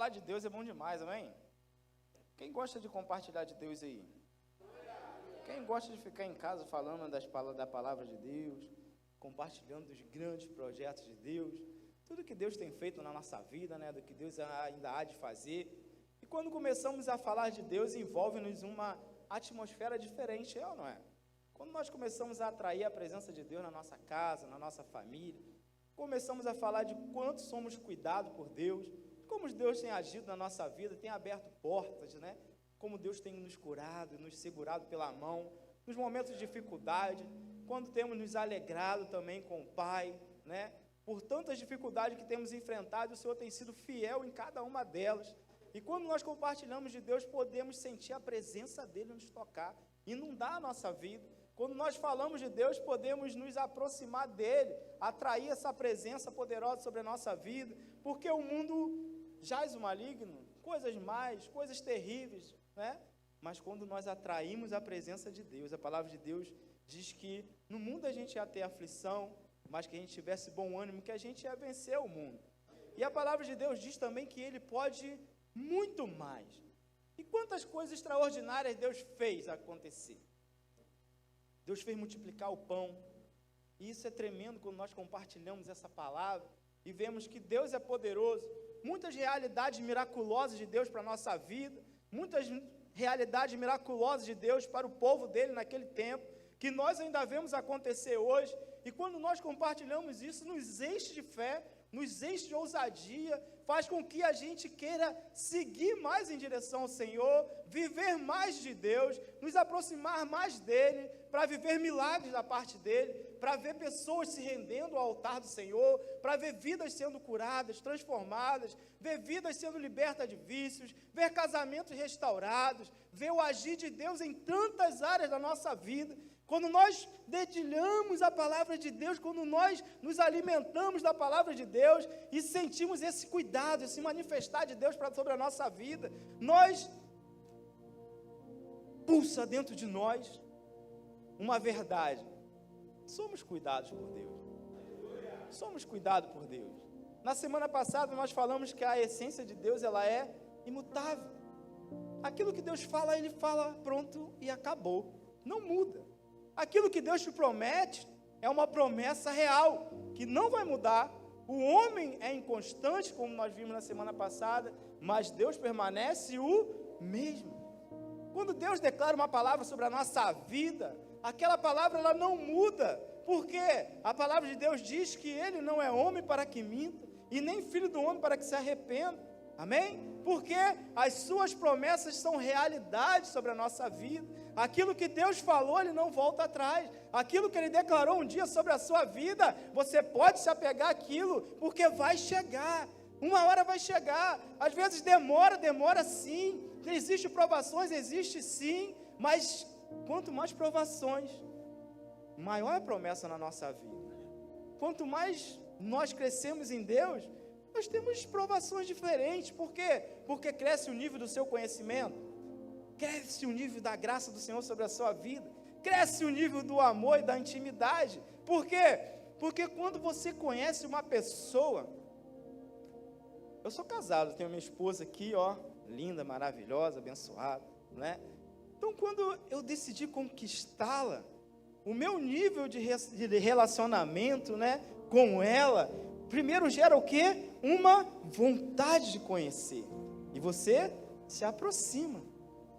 Falar de Deus é bom demais, amém? Quem gosta de compartilhar de Deus aí? Quem gosta de ficar em casa falando da palavra de Deus, compartilhando dos grandes projetos de Deus, tudo que Deus tem feito na nossa vida, né, do que Deus ainda há de fazer. E quando começamos a falar de Deus, envolve-nos uma atmosfera diferente, é ou não é? Quando nós começamos a atrair a presença de Deus na nossa casa, na nossa família, começamos a falar de quanto somos cuidados por Deus, como Deus tem agido na nossa vida, tem aberto portas, né? Como Deus tem nos curado, nos segurado pela mão, nos momentos de dificuldade, quando temos nos alegrado também com o Pai, né? Por tantas dificuldades que temos enfrentado, o Senhor tem sido fiel em cada uma delas. E quando nós compartilhamos de Deus, podemos sentir a presença dEle nos tocar, inundar a nossa vida. Quando nós falamos de Deus, podemos nos aproximar dEle, atrair essa presença poderosa sobre a nossa vida, porque o mundo jaz o maligno, coisas más, coisas terríveis, né? Mas quando nós atraímos a presença de Deus, a palavra de Deus diz que no mundo a gente ia ter aflição, mas que a gente tivesse bom ânimo, que a gente ia vencer o mundo. E a palavra de Deus diz também que Ele pode muito mais. E quantas coisas extraordinárias Deus fez acontecer? Deus fez multiplicar o pão, e isso é tremendo quando nós compartilhamos essa palavra, e vemos que Deus é poderoso, muitas realidades miraculosas de Deus para a nossa vida, muitas realidades miraculosas de Deus para o povo dele naquele tempo, que nós ainda vemos acontecer hoje, e quando nós compartilhamos isso, nos enche de fé, nos enche de ousadia, faz com que a gente queira seguir mais em direção ao Senhor, viver mais de Deus, nos aproximar mais dEle, para viver milagres da parte dEle, para ver pessoas se rendendo ao altar do Senhor, para ver vidas sendo curadas, transformadas, ver vidas sendo libertas de vícios, ver casamentos restaurados, ver o agir de Deus em tantas áreas da nossa vida. Quando nós dedilhamos a palavra de Deus, quando nós nos alimentamos da palavra de Deus e sentimos esse cuidado, esse manifestar de Deus sobre a nossa vida, nós pulsa dentro de nós uma verdade: somos cuidados por Deus, somos cuidados por Deus. Na semana passada nós falamos que a essência de Deus, ela é imutável. Aquilo que Deus fala, Ele fala, pronto, e acabou, não muda. Aquilo que Deus te promete é uma promessa real, que não vai mudar. O homem é inconstante, como nós vimos na semana passada, mas Deus permanece o mesmo. Quando Deus declara uma palavra sobre a nossa vida, aquela palavra ela não muda, porque a palavra de Deus diz que Ele não é homem para que minta, e nem filho do homem para que se arrependa. Amém? Porque as suas promessas são realidade sobre a nossa vida. Aquilo que Deus falou, Ele não volta atrás. Aquilo que Ele declarou um dia sobre a sua vida, você pode se apegar àquilo, porque vai chegar. Uma hora vai chegar. Às vezes demora sim. Existem provações, existe sim. Mas quanto mais provações, maior é a promessa na nossa vida. Quanto mais nós crescemos em Deus, nós temos provações diferentes. Por quê? Porque cresce o nível do seu conhecimento, cresce o nível da graça do Senhor sobre a sua vida, cresce o nível do amor e da intimidade. Por quê? Porque quando você conhece uma pessoa, eu sou casado, tenho minha esposa aqui, ó, linda, maravilhosa, abençoada, né? Então, quando eu decidi conquistá-la, o meu nível de relacionamento, né, com ela, primeiro gera o quê? Uma vontade de conhecer. E você se aproxima.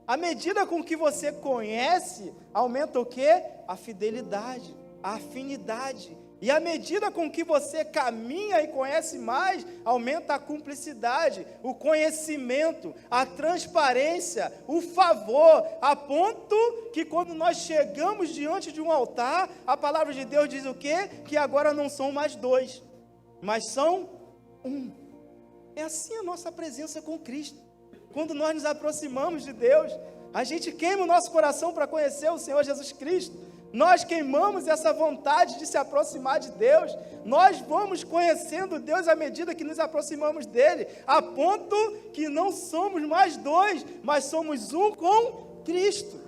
À medida com que você conhece, aumenta o quê? A fidelidade, a afinidade. E à medida com que você caminha e conhece mais, aumenta a cumplicidade, o conhecimento, a transparência, o favor, a ponto que quando nós chegamos diante de um altar, a palavra de Deus diz o quê? Que agora não são mais dois, mas são um. É assim a nossa presença com Cristo. Quando nós nos aproximamos de Deus, a gente queima o nosso coração para conhecer o Senhor Jesus Cristo. Nós queimamos essa vontade de se aproximar de Deus. Nós vamos conhecendo Deus à medida que nos aproximamos dEle, a ponto que não somos mais dois, mas somos um com Cristo.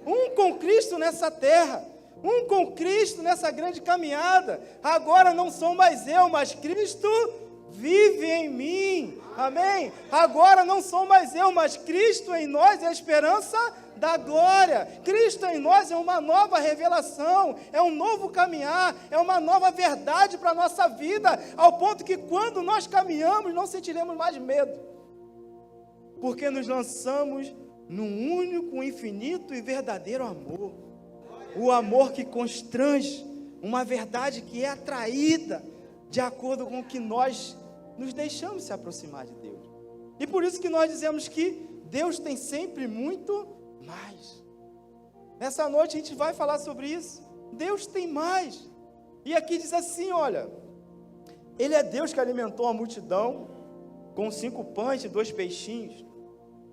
Um com Cristo nessa terra. Um com Cristo nessa grande caminhada. Agora não sou mais eu, mas Cristo vive em mim. Amém? Agora não sou mais eu, mas Cristo em nós é a esperança da glória. Cristo em nós é uma nova revelação, é um novo caminhar, é uma nova verdade para a nossa vida, ao ponto que quando nós caminhamos não sentiremos mais medo, porque nos lançamos num único, infinito e verdadeiro amor. O amor que constrange, uma verdade que é atraída de acordo com o que nós nos deixamos se aproximar de Deus. E por isso que nós dizemos que Deus tem sempre muito mais. Nessa noite a gente vai falar sobre isso. Deus tem mais. E aqui diz assim, olha, Ele é Deus que alimentou a multidão com 5 pães e 2 peixinhos,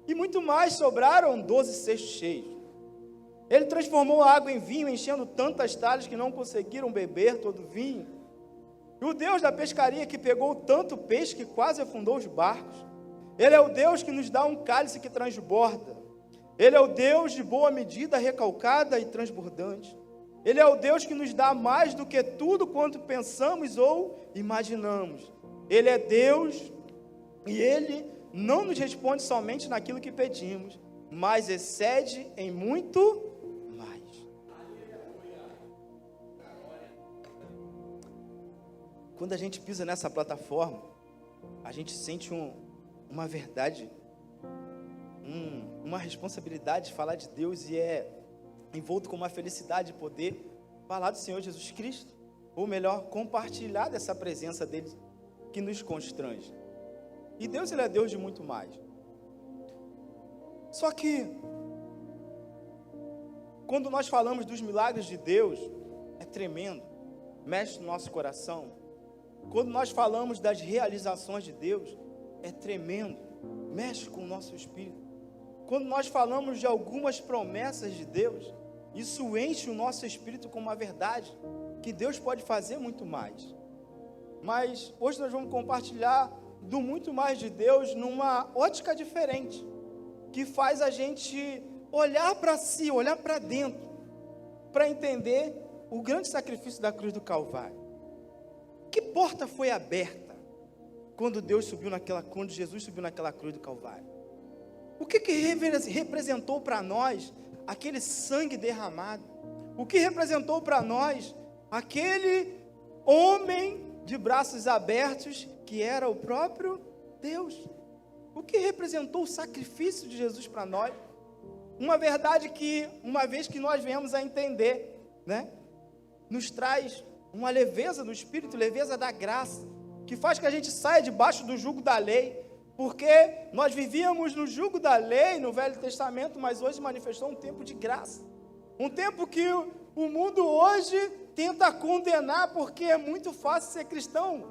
e muito mais, sobraram 12 cestos cheios. Ele transformou a água em vinho, enchendo tantas talhas que não conseguiram beber todo o vinho. E o Deus da pescaria que pegou tanto peixe que quase afundou os barcos. Ele é o Deus que nos dá um cálice que transborda. Ele é o Deus de boa medida, recalcada e transbordante. Ele é o Deus que nos dá mais do que tudo quanto pensamos ou imaginamos. Ele é Deus e Ele não nos responde somente naquilo que pedimos, mas excede em muito mais. Quando a gente pisa nessa plataforma, a gente sente uma verdade, uma responsabilidade de falar de Deus, e é envolto com uma felicidade de poder falar do Senhor Jesus Cristo, ou melhor, compartilhar dessa presença dele que nos constrange. E Deus, Ele é Deus de muito mais. Só que, quando nós falamos dos milagres de Deus, é tremendo, mexe no nosso coração. Quando nós falamos das realizações de Deus, é tremendo, mexe com o nosso espírito. Quando nós falamos de algumas promessas de Deus, isso enche o nosso espírito com uma verdade, que Deus pode fazer muito mais. Mas hoje nós vamos compartilhar do muito mais de Deus numa ótica diferente, que faz a gente olhar para si, olhar para dentro, para entender o grande sacrifício da cruz do Calvário. Que porta foi aberta quando Jesus subiu naquela cruz do Calvário? O que representou para nós aquele sangue derramado? O que representou para nós aquele homem de braços abertos que era o próprio Deus? O que representou o sacrifício de Jesus para nós? Uma verdade que, uma vez que nós viemos a entender, nos traz uma leveza do Espírito, leveza da graça, que faz que a gente saia debaixo do jugo da lei, porque nós vivíamos no jugo da lei no Velho Testamento, mas hoje manifestou um tempo de graça, um tempo que o mundo hoje tenta condenar, porque é muito fácil ser cristão,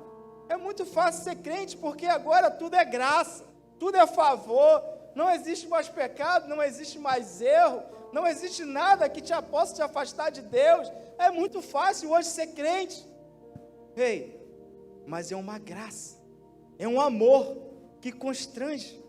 é muito fácil ser crente, porque agora tudo é graça, tudo é favor, não existe mais pecado, não existe mais erro, não existe nada que possa te afastar de Deus. É muito fácil hoje ser crente. Mas é uma graça, é um amor que constrange,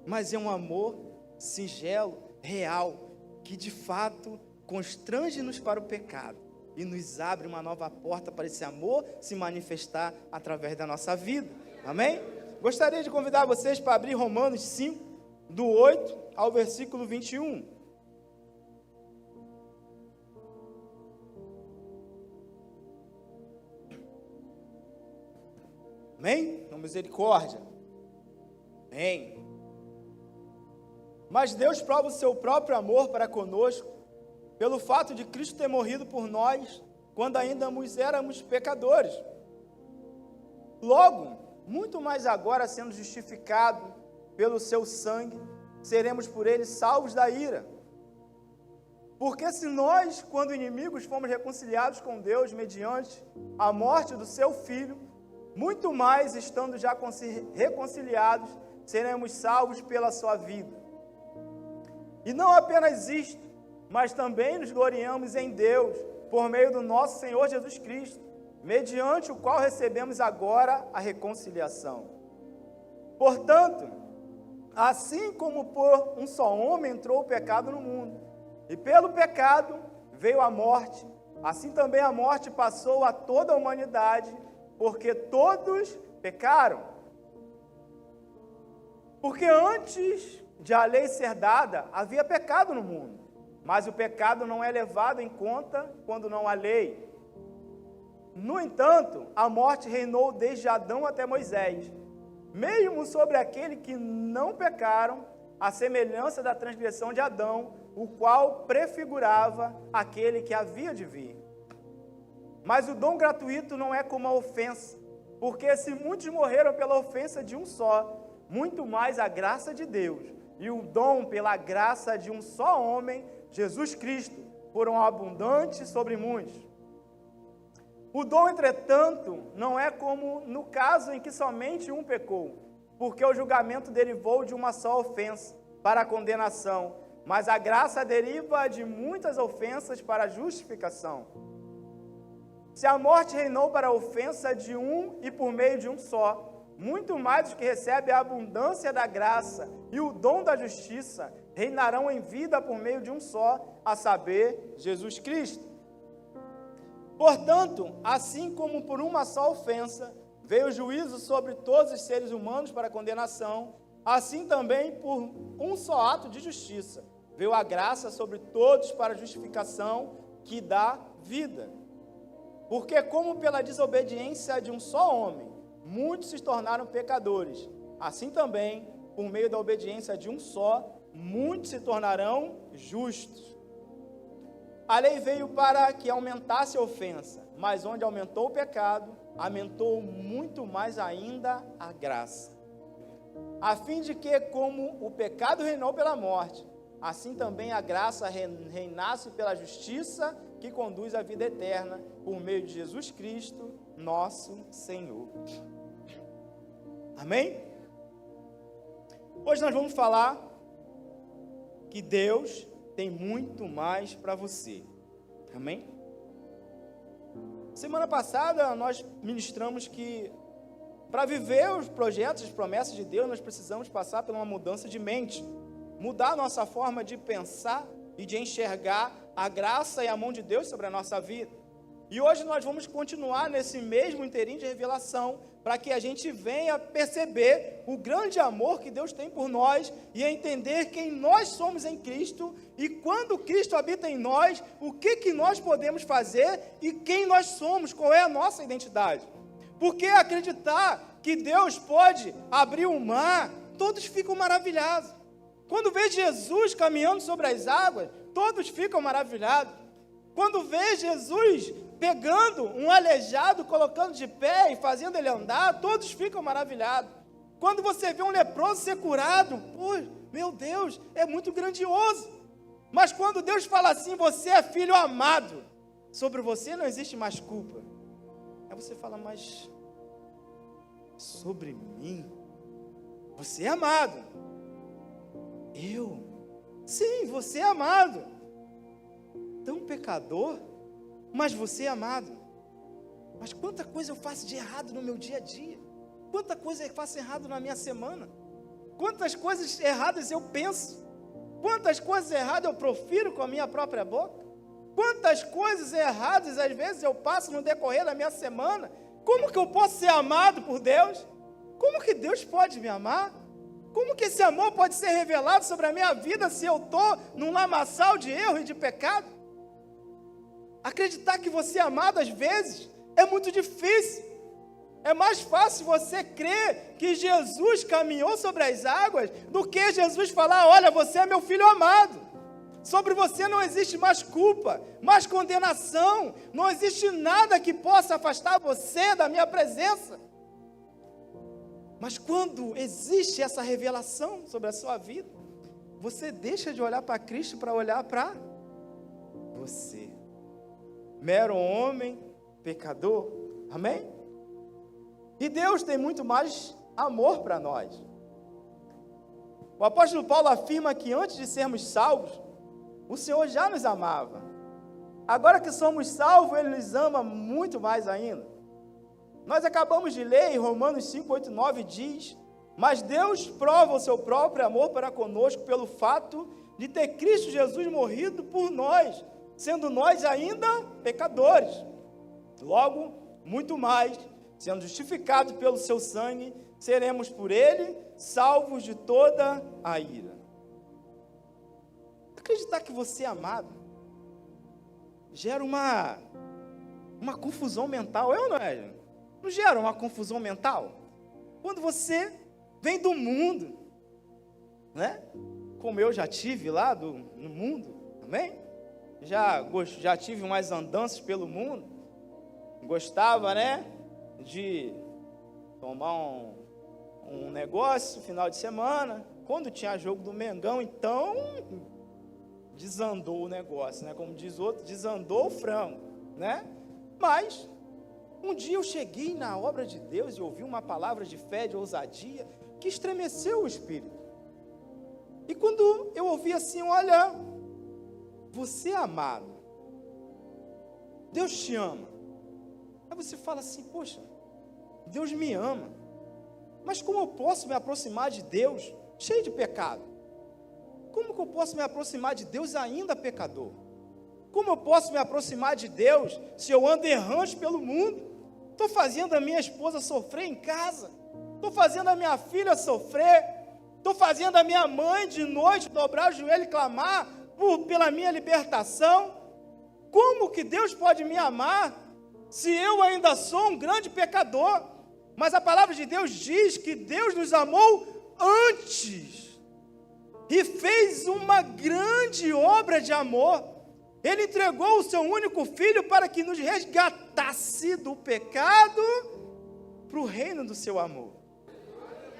mas é um amor singelo, real, que de fato constrange-nos para o pecado e nos abre uma nova porta para esse amor se manifestar através da nossa vida. Amém? Gostaria de convidar vocês para abrir Romanos 5, do 8 ao versículo 21. Amém? Com misericórdia. Amém. Mas Deus prova o seu próprio amor para conosco, pelo fato de Cristo ter morrido por nós, quando ainda éramos pecadores. Logo, muito mais agora, sendo justificados pelo seu sangue, seremos por ele salvos da ira. Porque se nós, quando inimigos, fomos reconciliados com Deus mediante a morte do seu Filho, muito mais, estando já reconciliados, seremos salvos pela sua vida. E não apenas isto, mas também nos gloriamos em Deus, por meio do nosso Senhor Jesus Cristo, mediante o qual recebemos agora a reconciliação. Portanto, assim como por um só homem entrou o pecado no mundo, e pelo pecado veio a morte, assim também a morte passou a toda a humanidade, porque todos pecaram. Porque antes de a lei ser dada, havia pecado no mundo, mas o pecado não é levado em conta quando não há lei. No entanto, a morte reinou desde Adão até Moisés, mesmo sobre aquele que não pecaram, à semelhança da transgressão de Adão, o qual prefigurava aquele que havia de vir. Mas o dom gratuito não é como a ofensa, porque se muitos morreram pela ofensa de um só, muito mais a graça de Deus e o dom pela graça de um só homem, Jesus Cristo, foram abundantes sobre muitos. O dom, entretanto, não é como no caso em que somente um pecou, porque o julgamento derivou de uma só ofensa para a condenação, mas a graça deriva de muitas ofensas para a justificação. Se a morte reinou para a ofensa de um e por meio de um só, muito mais os que recebem a abundância da graça e o dom da justiça reinarão em vida por meio de um só, a saber, Jesus Cristo. Portanto, assim como por uma só ofensa veio o juízo sobre todos os seres humanos para condenação, assim também por um só ato de justiça veio a graça sobre todos para a justificação que dá vida. Porque como pela desobediência de um só homem, muitos se tornaram pecadores, assim também, por meio da obediência de um só, muitos se tornarão justos. A lei veio para que aumentasse a ofensa, mas onde aumentou o pecado, aumentou muito mais ainda a graça. A fim de que, como o pecado reinou pela morte, assim também a graça reinasse pela justiça que conduz à vida eterna, por meio de Jesus Cristo, nosso Senhor. Amém? Hoje nós vamos falar que Deus tem muito mais para você. Amém? Semana passada nós ministramos que para viver os projetos, as promessas de Deus, nós precisamos passar por uma mudança de mente, mudar a nossa forma de pensar e de enxergar a graça e a mão de Deus sobre a nossa vida. E hoje nós vamos continuar nesse mesmo inteirinho de revelação, para que a gente venha perceber o grande amor que Deus tem por nós e entender quem nós somos em Cristo, e quando Cristo habita em nós, o que nós podemos fazer e quem nós somos, qual é a nossa identidade. Porque acreditar que Deus pode abrir o mar, todos ficam maravilhados. Quando vê Jesus caminhando sobre as águas, todos ficam maravilhados. Quando vê Jesus pegando um aleijado, colocando de pé e fazendo ele andar, todos ficam maravilhados. Quando você vê um leproso ser curado, pô, meu Deus, é muito grandioso. Mas quando Deus fala assim, você é filho amado, sobre você não existe mais culpa. Aí você fala, mas sobre mim, você é amado. Eu? Sim, você é amado. Tão pecador, mas você é amado. Mas quanta coisa eu faço de errado no meu dia a dia. Quanta coisa eu faço errado na minha semana. Quantas coisas erradas eu penso. Quantas coisas erradas eu profiro com a minha própria boca. Quantas coisas erradas às vezes eu passo no decorrer da minha semana. Como que eu posso ser amado por Deus? Como que Deus pode me amar? Como que esse amor pode ser revelado sobre a minha vida se eu estou num lamaçal de erro e de pecado? Acreditar que você é amado às vezes é muito difícil. É mais fácil você crer que Jesus caminhou sobre as águas do que Jesus falar, olha, você é meu filho amado. Sobre você não existe mais culpa, mais condenação, não existe nada que possa afastar você da minha presença. Mas quando existe essa revelação sobre a sua vida, você deixa de olhar para Cristo para olhar para você. Mero homem, pecador, amém? E Deus tem muito mais amor para nós. O apóstolo Paulo afirma que antes de sermos salvos, o Senhor já nos amava. Agora que somos salvos, Ele nos ama muito mais ainda. Nós acabamos de ler em Romanos 5, 8, 9, diz, mas Deus prova o seu próprio amor para conosco pelo fato de ter Cristo Jesus morrido por nós, sendo nós ainda pecadores. Logo, muito mais, sendo justificados pelo seu sangue, seremos por ele salvos de toda a ira. Acreditar que você é amado gera uma confusão mental, é ou não é? Não gera uma confusão mental? Quando você vem do mundo, né? Como eu já tive lá no mundo, amém? Já tive umas andanças pelo mundo, gostava, né? De tomar um negócio no final de semana, quando tinha jogo do Mengão, então desandou o negócio, né? Como diz outro, desandou o frango, né? Mas um dia eu cheguei na obra de Deus e ouvi uma palavra de fé, de ousadia, que estremeceu o espírito. E quando eu ouvi assim, olha, você é amado, Deus te ama. Aí você fala assim, poxa, Deus me ama, mas como eu posso me aproximar de Deus cheio de pecado? Como que eu posso me aproximar de Deus ainda pecador? Como eu posso me aproximar de Deus se eu ando errante pelo mundo? Estou fazendo a minha esposa sofrer em casa, estou fazendo a minha filha sofrer, estou fazendo a minha mãe de noite dobrar o joelho e clamar pela minha libertação. Como que Deus pode me amar se eu ainda sou um grande pecador? Mas a palavra de Deus diz que Deus nos amou antes e fez uma grande obra de amor. Ele entregou o seu único filho para que nos resgatasse do pecado para o reino do seu amor.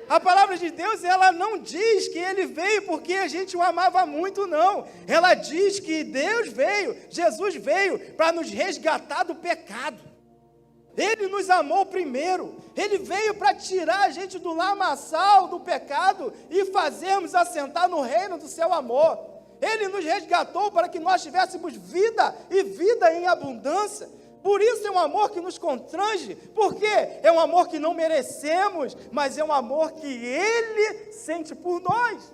A palavra de Deus, ela não diz que ele veio porque a gente o amava muito, não. Ela diz que Deus veio, Jesus veio para nos resgatar do pecado. Ele nos amou primeiro, ele veio para tirar a gente do lamaçal do pecado e fazermos assentar no reino do seu amor. Ele nos resgatou para que nós tivéssemos vida e vida em abundância. Por isso é um amor que nos constrange, porque é um amor que não merecemos, mas é um amor que Ele sente por nós.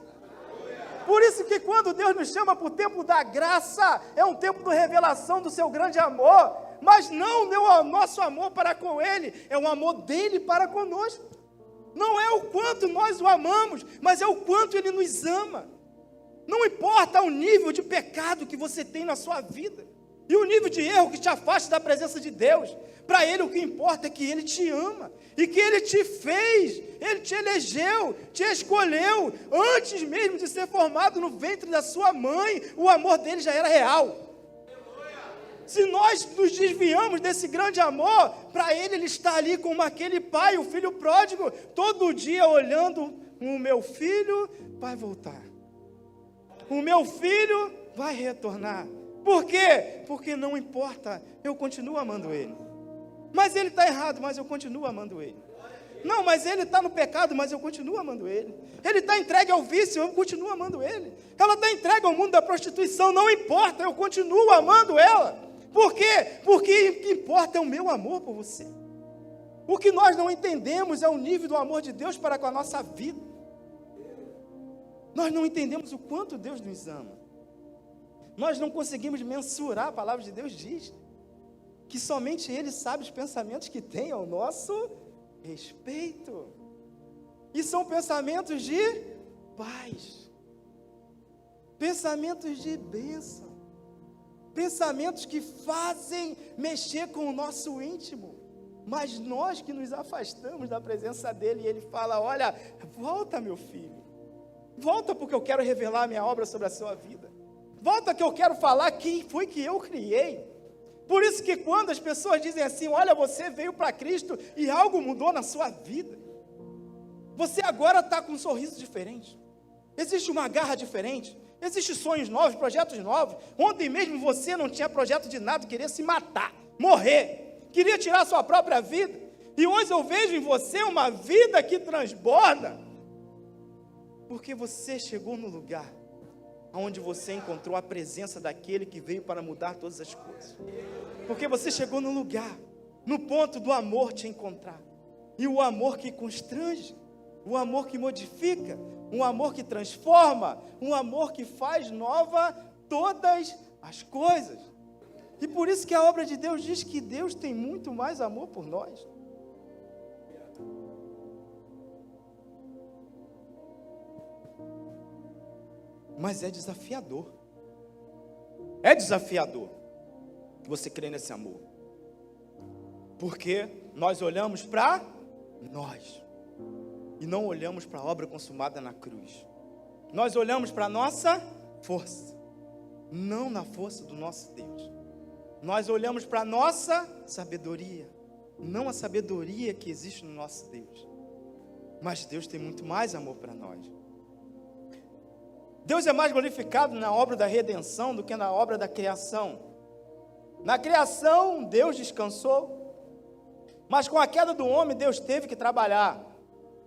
Por isso que quando Deus nos chama para o tempo da graça, é um tempo de revelação do seu grande amor, mas não é o nosso amor para com Ele, é o amor dEle para conosco. Não é o quanto nós o amamos, mas é o quanto Ele nos ama. Não importa o nível de pecado que você tem na sua vida, e o nível de erro que te afasta da presença de Deus, para Ele o que importa é que Ele te ama, e que Ele te fez, Ele te elegeu, te escolheu, antes mesmo de ser formado no ventre da sua mãe, o amor dEle já era real. Se nós nos desviamos desse grande amor, para Ele está ali como aquele pai, o filho pródigo, todo dia olhando, o meu filho vai voltar, o meu filho vai retornar. Por quê? Porque não importa, eu continuo amando ele. Mas ele está errado, mas eu continuo amando ele. Não, mas ele está no pecado, mas eu continuo amando ele. Ele está entregue ao vício, eu continuo amando ele. Ela está entregue ao mundo da prostituição, não importa, eu continuo amando ela. Por quê? Porque o que importa é o meu amor por você. O que nós não entendemos é o nível do amor de Deus para com a nossa vida. Nós não entendemos o quanto Deus nos ama. Nós não conseguimos mensurar, a palavra de Deus diz que somente Ele sabe os pensamentos que tem ao nosso respeito. E são pensamentos de paz, pensamentos de bênção, pensamentos que fazem mexer com o nosso íntimo. Mas nós que nos afastamos da presença dEle, e Ele fala, olha, volta meu filho, volta porque eu quero revelar a minha obra sobre a sua vida. Volta que eu quero falar quem foi que eu criei. Por isso que quando as pessoas dizem assim, olha, você veio para Cristo e algo mudou na sua vida. Você agora está com um sorriso diferente. Existe uma garra diferente. Existem sonhos novos, projetos novos. Ontem mesmo você não tinha projeto de nada, queria se matar, morrer. Queria tirar a sua própria vida. E hoje eu vejo em você uma vida que transborda. Porque você chegou no lugar onde você encontrou a presença daquele que veio para mudar todas as coisas. Porque você chegou no lugar, no ponto do amor te encontrar. E o amor que constrange, o amor que modifica, um amor que transforma, um amor que faz nova todas as coisas. E por isso que a obra de Deus diz que Deus tem muito mais amor por nós. Mas é desafiador. É desafiador você crer nesse amor. Porque nós olhamos para nós e não olhamos para a obra consumada na cruz. Nós olhamos para a nossa força, não na força do nosso Deus. Nós olhamos para a nossa sabedoria, não a sabedoria que existe no nosso Deus. Mas Deus tem muito mais amor para nós. Deus é mais glorificado na obra da redenção do que na obra da criação. Na criação, Deus descansou, mas com a queda do homem, Deus teve que trabalhar.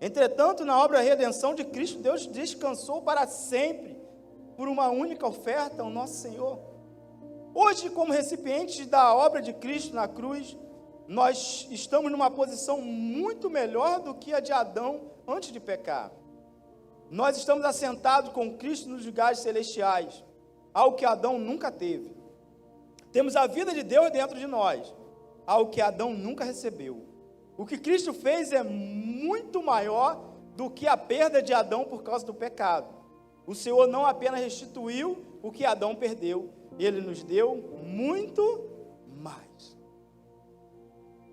Entretanto, na obra da redenção de Cristo, Deus descansou para sempre, por uma única oferta, o nosso Senhor. Hoje, como recipientes da obra de Cristo na cruz, nós estamos numa posição muito melhor do que a de Adão antes de pecar. Nós estamos assentados com Cristo nos lugares celestiais, algo que Adão nunca teve. Temos a vida de Deus dentro de nós, algo que Adão nunca recebeu. O que Cristo fez é muito maior do que a perda de Adão por causa do pecado. O Senhor não apenas restituiu o que Adão perdeu, Ele nos deu muito mais.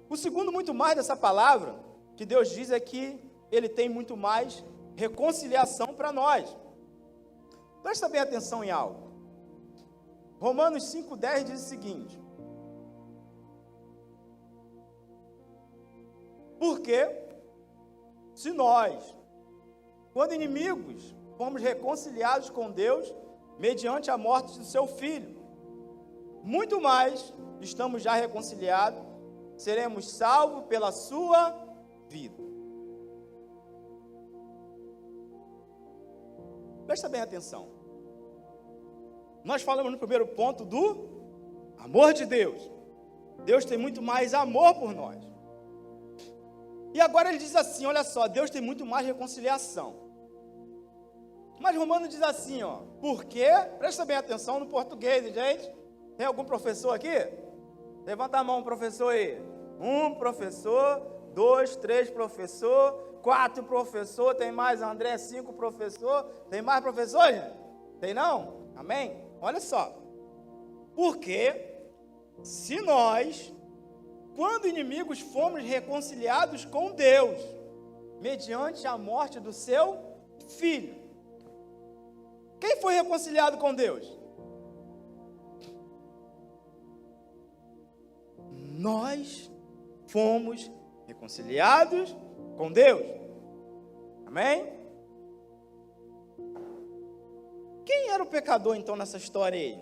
O segundo muito mais dessa palavra, que Deus diz é que Ele tem muito mais reconciliação para nós. Presta bem atenção em algo. Romanos 5,10 diz o seguinte: porque se nós, quando inimigos, fomos reconciliados com Deus mediante a morte do seu Filho, muito mais estamos já reconciliados, seremos salvos pela sua vida. Presta bem atenção. Nós falamos no primeiro ponto do amor de Deus. Deus tem muito mais amor por nós. E agora ele diz assim, olha só, Deus tem muito mais reconciliação. Mas Romano diz assim, ó, porque, presta bem atenção no português, gente. Tem algum professor aqui? Levanta a mão, professor aí. 1 professor, 2, 3 professor, 4 professor, tem mais André, 5 professor, tem mais professor, gente? Tem não? Amém? Olha só, porque se nós, quando inimigos, fomos reconciliados com Deus, mediante a morte do seu Filho. Quem foi reconciliado com Deus? Nós fomos reconciliados com Deus. Amém? Quem era o pecador então nessa história aí?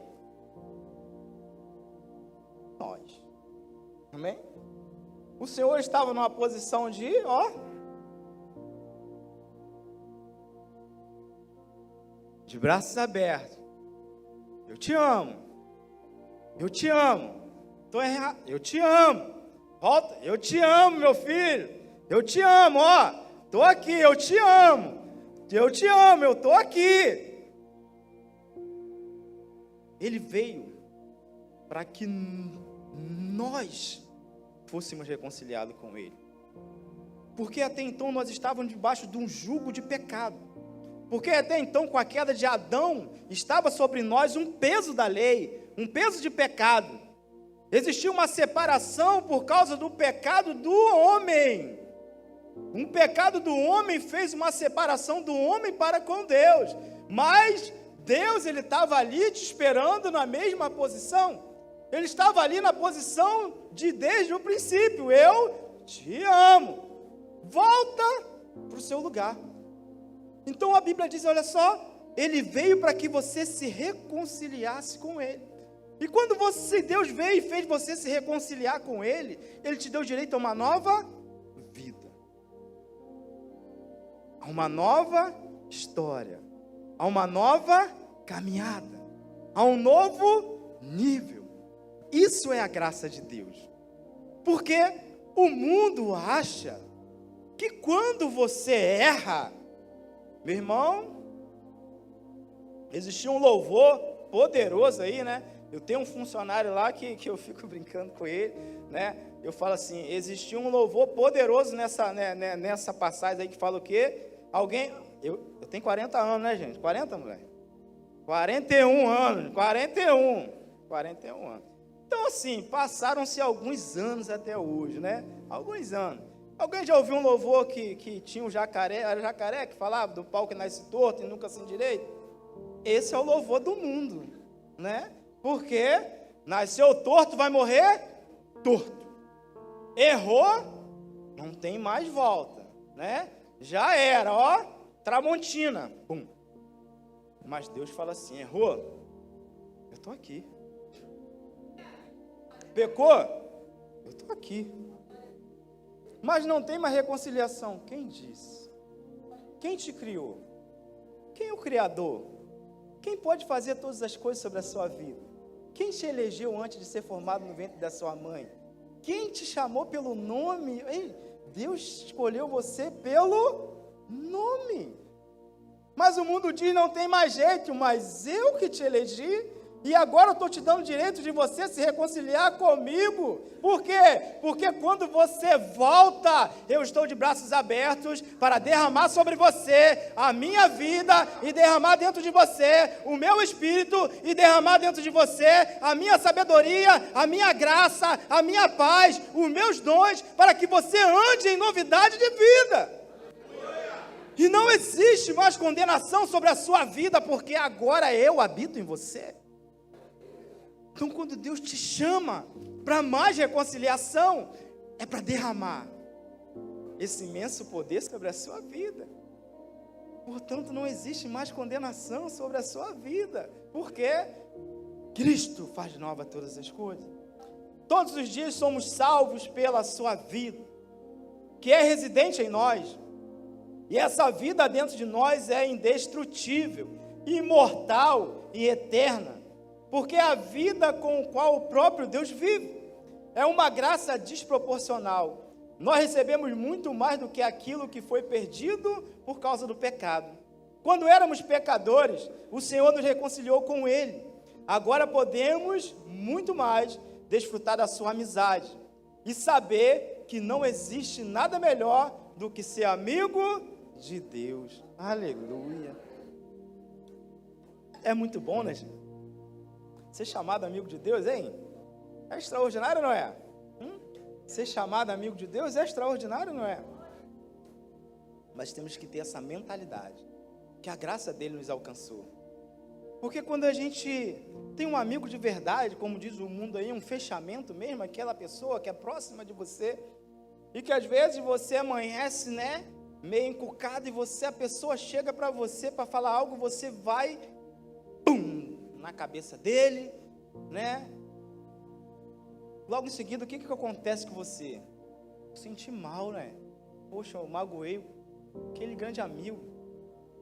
Nós. Amém? O Senhor estava numa posição de, de braços abertos. Eu te amo. Eu te amo. Estou errado. Eu te amo. Volta. Eu te amo, meu filho. Eu te amo, Estou aqui, eu te amo. Eu te amo, eu estou aqui. Ele veio para que nós fôssemos reconciliados com Ele. Porque até então nós estávamos debaixo de um jugo de pecado. Porque até então, com a queda de Adão, estava sobre nós um peso da lei, um peso de pecado. Existia uma separação por causa do pecado do homem. Um pecado do homem fez uma separação do homem para com Deus. Mas Deus, Ele estava ali te esperando na mesma posição. Ele estava ali na posição de desde o princípio. Eu te amo. Volta para o seu lugar. Então a Bíblia diz, olha só, Ele veio para que você se reconciliasse com Ele. E quando Deus veio e fez você se reconciliar com Ele, Ele te deu direito a uma nova vida. A uma nova história. A uma nova caminhada. A um novo nível. Isso é a graça de Deus. Porque o mundo acha que quando você erra, meu irmão, existia um louvor poderoso aí, né? Eu tenho um funcionário lá que eu fico brincando com ele, né? Eu falo assim, existia um louvor poderoso nessa passagem aí que fala o quê? Alguém, eu tenho 40 anos, né, gente? 40, mulher? 41 anos, 41 anos. Então, assim, passaram-se alguns anos até hoje, né? Alguns anos. Alguém já ouviu um louvor que tinha um jacaré, era jacaré que falava do pau que nasce torto e nunca se endireita? Esse é o louvor do mundo, né? Porque nasceu torto, vai morrer torto. Errou, não tem mais volta, né? Já era, ó, Tramontina, pum. Mas Deus fala assim, errou, eu estou aqui. Pecou, eu estou aqui. Mas não tem mais reconciliação. Quem disse? Quem te criou? Quem é o Criador? Quem pode fazer todas as coisas sobre a sua vida? Quem te elegeu antes de ser formado no ventre da sua mãe? Quem te chamou pelo nome? Ei, Deus escolheu você pelo nome. Mas o mundo diz, não tem mais jeito, mas eu que te elegi, e agora eu estou te dando o direito de você se reconciliar comigo. Por quê? Porque quando você volta, eu estou de braços abertos para derramar sobre você a minha vida e derramar dentro de você o meu espírito e derramar dentro de você a minha sabedoria, a minha graça, a minha paz, os meus dons, para que você ande em novidade de vida. E não existe mais condenação sobre a sua vida, porque agora eu habito em você. Então, quando Deus te chama para mais reconciliação, é para derramar esse imenso poder sobre a sua vida. Portanto, não existe mais condenação sobre a sua vida, porque Cristo faz nova todas as coisas. Todos os dias somos salvos pela sua vida, que é residente em nós. E essa vida dentro de nós é indestrutível, imortal e eterna. Porque é a vida com a qual o próprio Deus vive. É uma graça desproporcional. Nós recebemos muito mais do que aquilo que foi perdido por causa do pecado. Quando éramos pecadores, o Senhor nos reconciliou com Ele. Agora podemos, muito mais, desfrutar da sua amizade. E saber que não existe nada melhor do que ser amigo de Deus. Aleluia. É muito bom, né, gente? Ser chamado amigo de Deus, hein? É extraordinário, não é? Ser chamado amigo de Deus é extraordinário, não é? Mas temos que ter essa mentalidade, que a graça dele nos alcançou. Porque quando a gente tem um amigo de verdade, como diz o mundo aí, um fechamento mesmo, aquela pessoa que é próxima de você, e que às vezes você amanhece, né, meio encucado, e a pessoa chega para você para falar algo, você vai, pum, na cabeça dele, né? Logo em seguida, o que acontece com você? Senti mal, né? Poxa, eu magoei aquele grande amigo,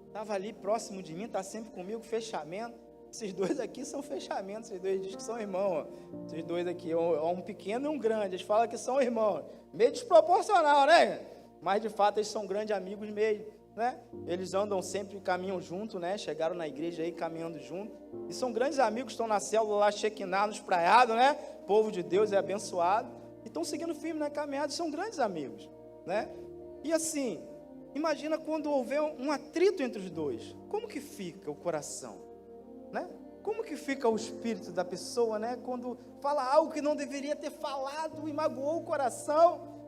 estava ali próximo de mim, está sempre comigo, fechamento. Esses dois aqui são fechamentos, esses dois dizem que são irmãos, ó. Esses dois aqui, um pequeno e um grande, eles falam que são irmãos, meio desproporcional, né? Mas de fato eles são grandes amigos mesmo, né? Eles andam sempre, caminham junto, né? Chegaram na igreja aí caminhando junto, e são grandes amigos, estão na célula lá, Shekinah, nos praiados, né? O povo de Deus é abençoado, e estão seguindo firme na caminhada, são grandes amigos, né? E assim, imagina quando houver um atrito entre os dois, como que fica o coração, né? Como que fica o espírito da pessoa, né? Quando fala algo que não deveria ter falado e magoou o coração.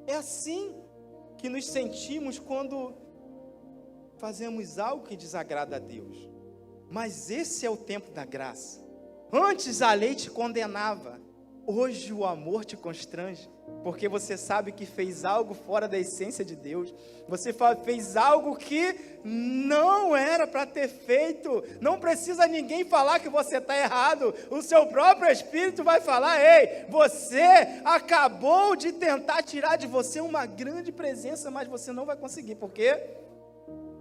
É assim que nos sentimos quando fazemos algo que desagrada a Deus. Mas esse é o tempo da graça. Antes a lei te condenava, hoje o amor te constrange, porque você sabe que fez algo fora da essência de Deus. Você fez algo que não era para ter feito. Não precisa ninguém falar que você está errado. O seu próprio Espírito vai falar: ei, você acabou de tentar tirar de você uma grande presença, mas você não vai conseguir. Por quê?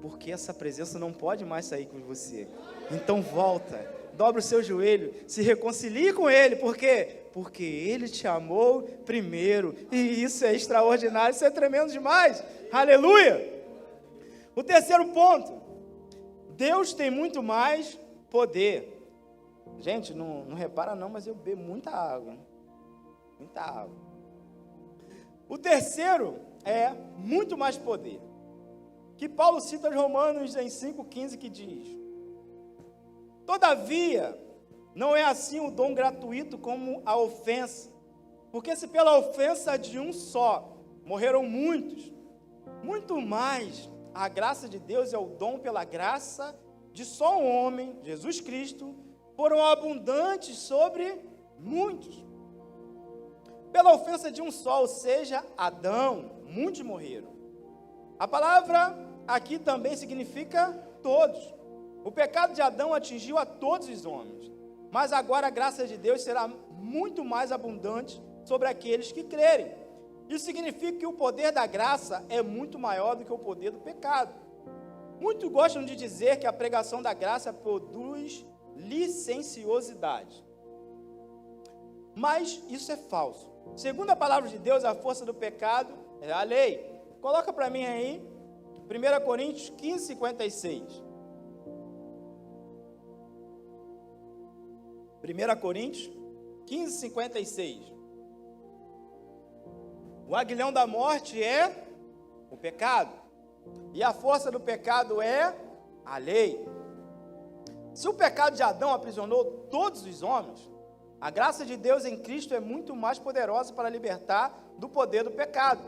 Porque essa presença não pode mais sair com você. Então volta, dobra o seu joelho, se reconcilie com Ele. Por quê? Porque Ele te amou primeiro. E isso é extraordinário, isso é tremendo demais. Aleluia! O terceiro ponto: Deus tem muito mais poder. Gente, não repara não, mas eu bebo muita água. Muita água. O terceiro é muito mais poder, que Paulo cita aos Romanos em 5,15, que diz: Todavia, não é assim o dom gratuito como a ofensa. Porque se pela ofensa de um só morreram muitos, muito mais a graça de Deus é o dom pela graça de só um homem, Jesus Cristo, foram abundantes sobre muitos. Pela ofensa de um só, ou seja, Adão, muitos morreram. A palavra aqui também significa todos. O pecado de Adão atingiu a todos os homens, mas agora a graça de Deus será muito mais abundante sobre aqueles que crerem. Isso significa que o poder da graça é muito maior do que o poder do pecado. Muitos gostam de dizer que a pregação da graça produz licenciosidade, mas isso é falso. Segundo a palavra de Deus, a força do pecado é a lei. Coloca para mim aí, 1 Coríntios 15, 56. 1 Coríntios 15, 56. O aguilhão da morte é o pecado, e a força do pecado é a lei. Se o pecado de Adão aprisionou todos os homens, a graça de Deus em Cristo é muito mais poderosa para libertar do poder do pecado.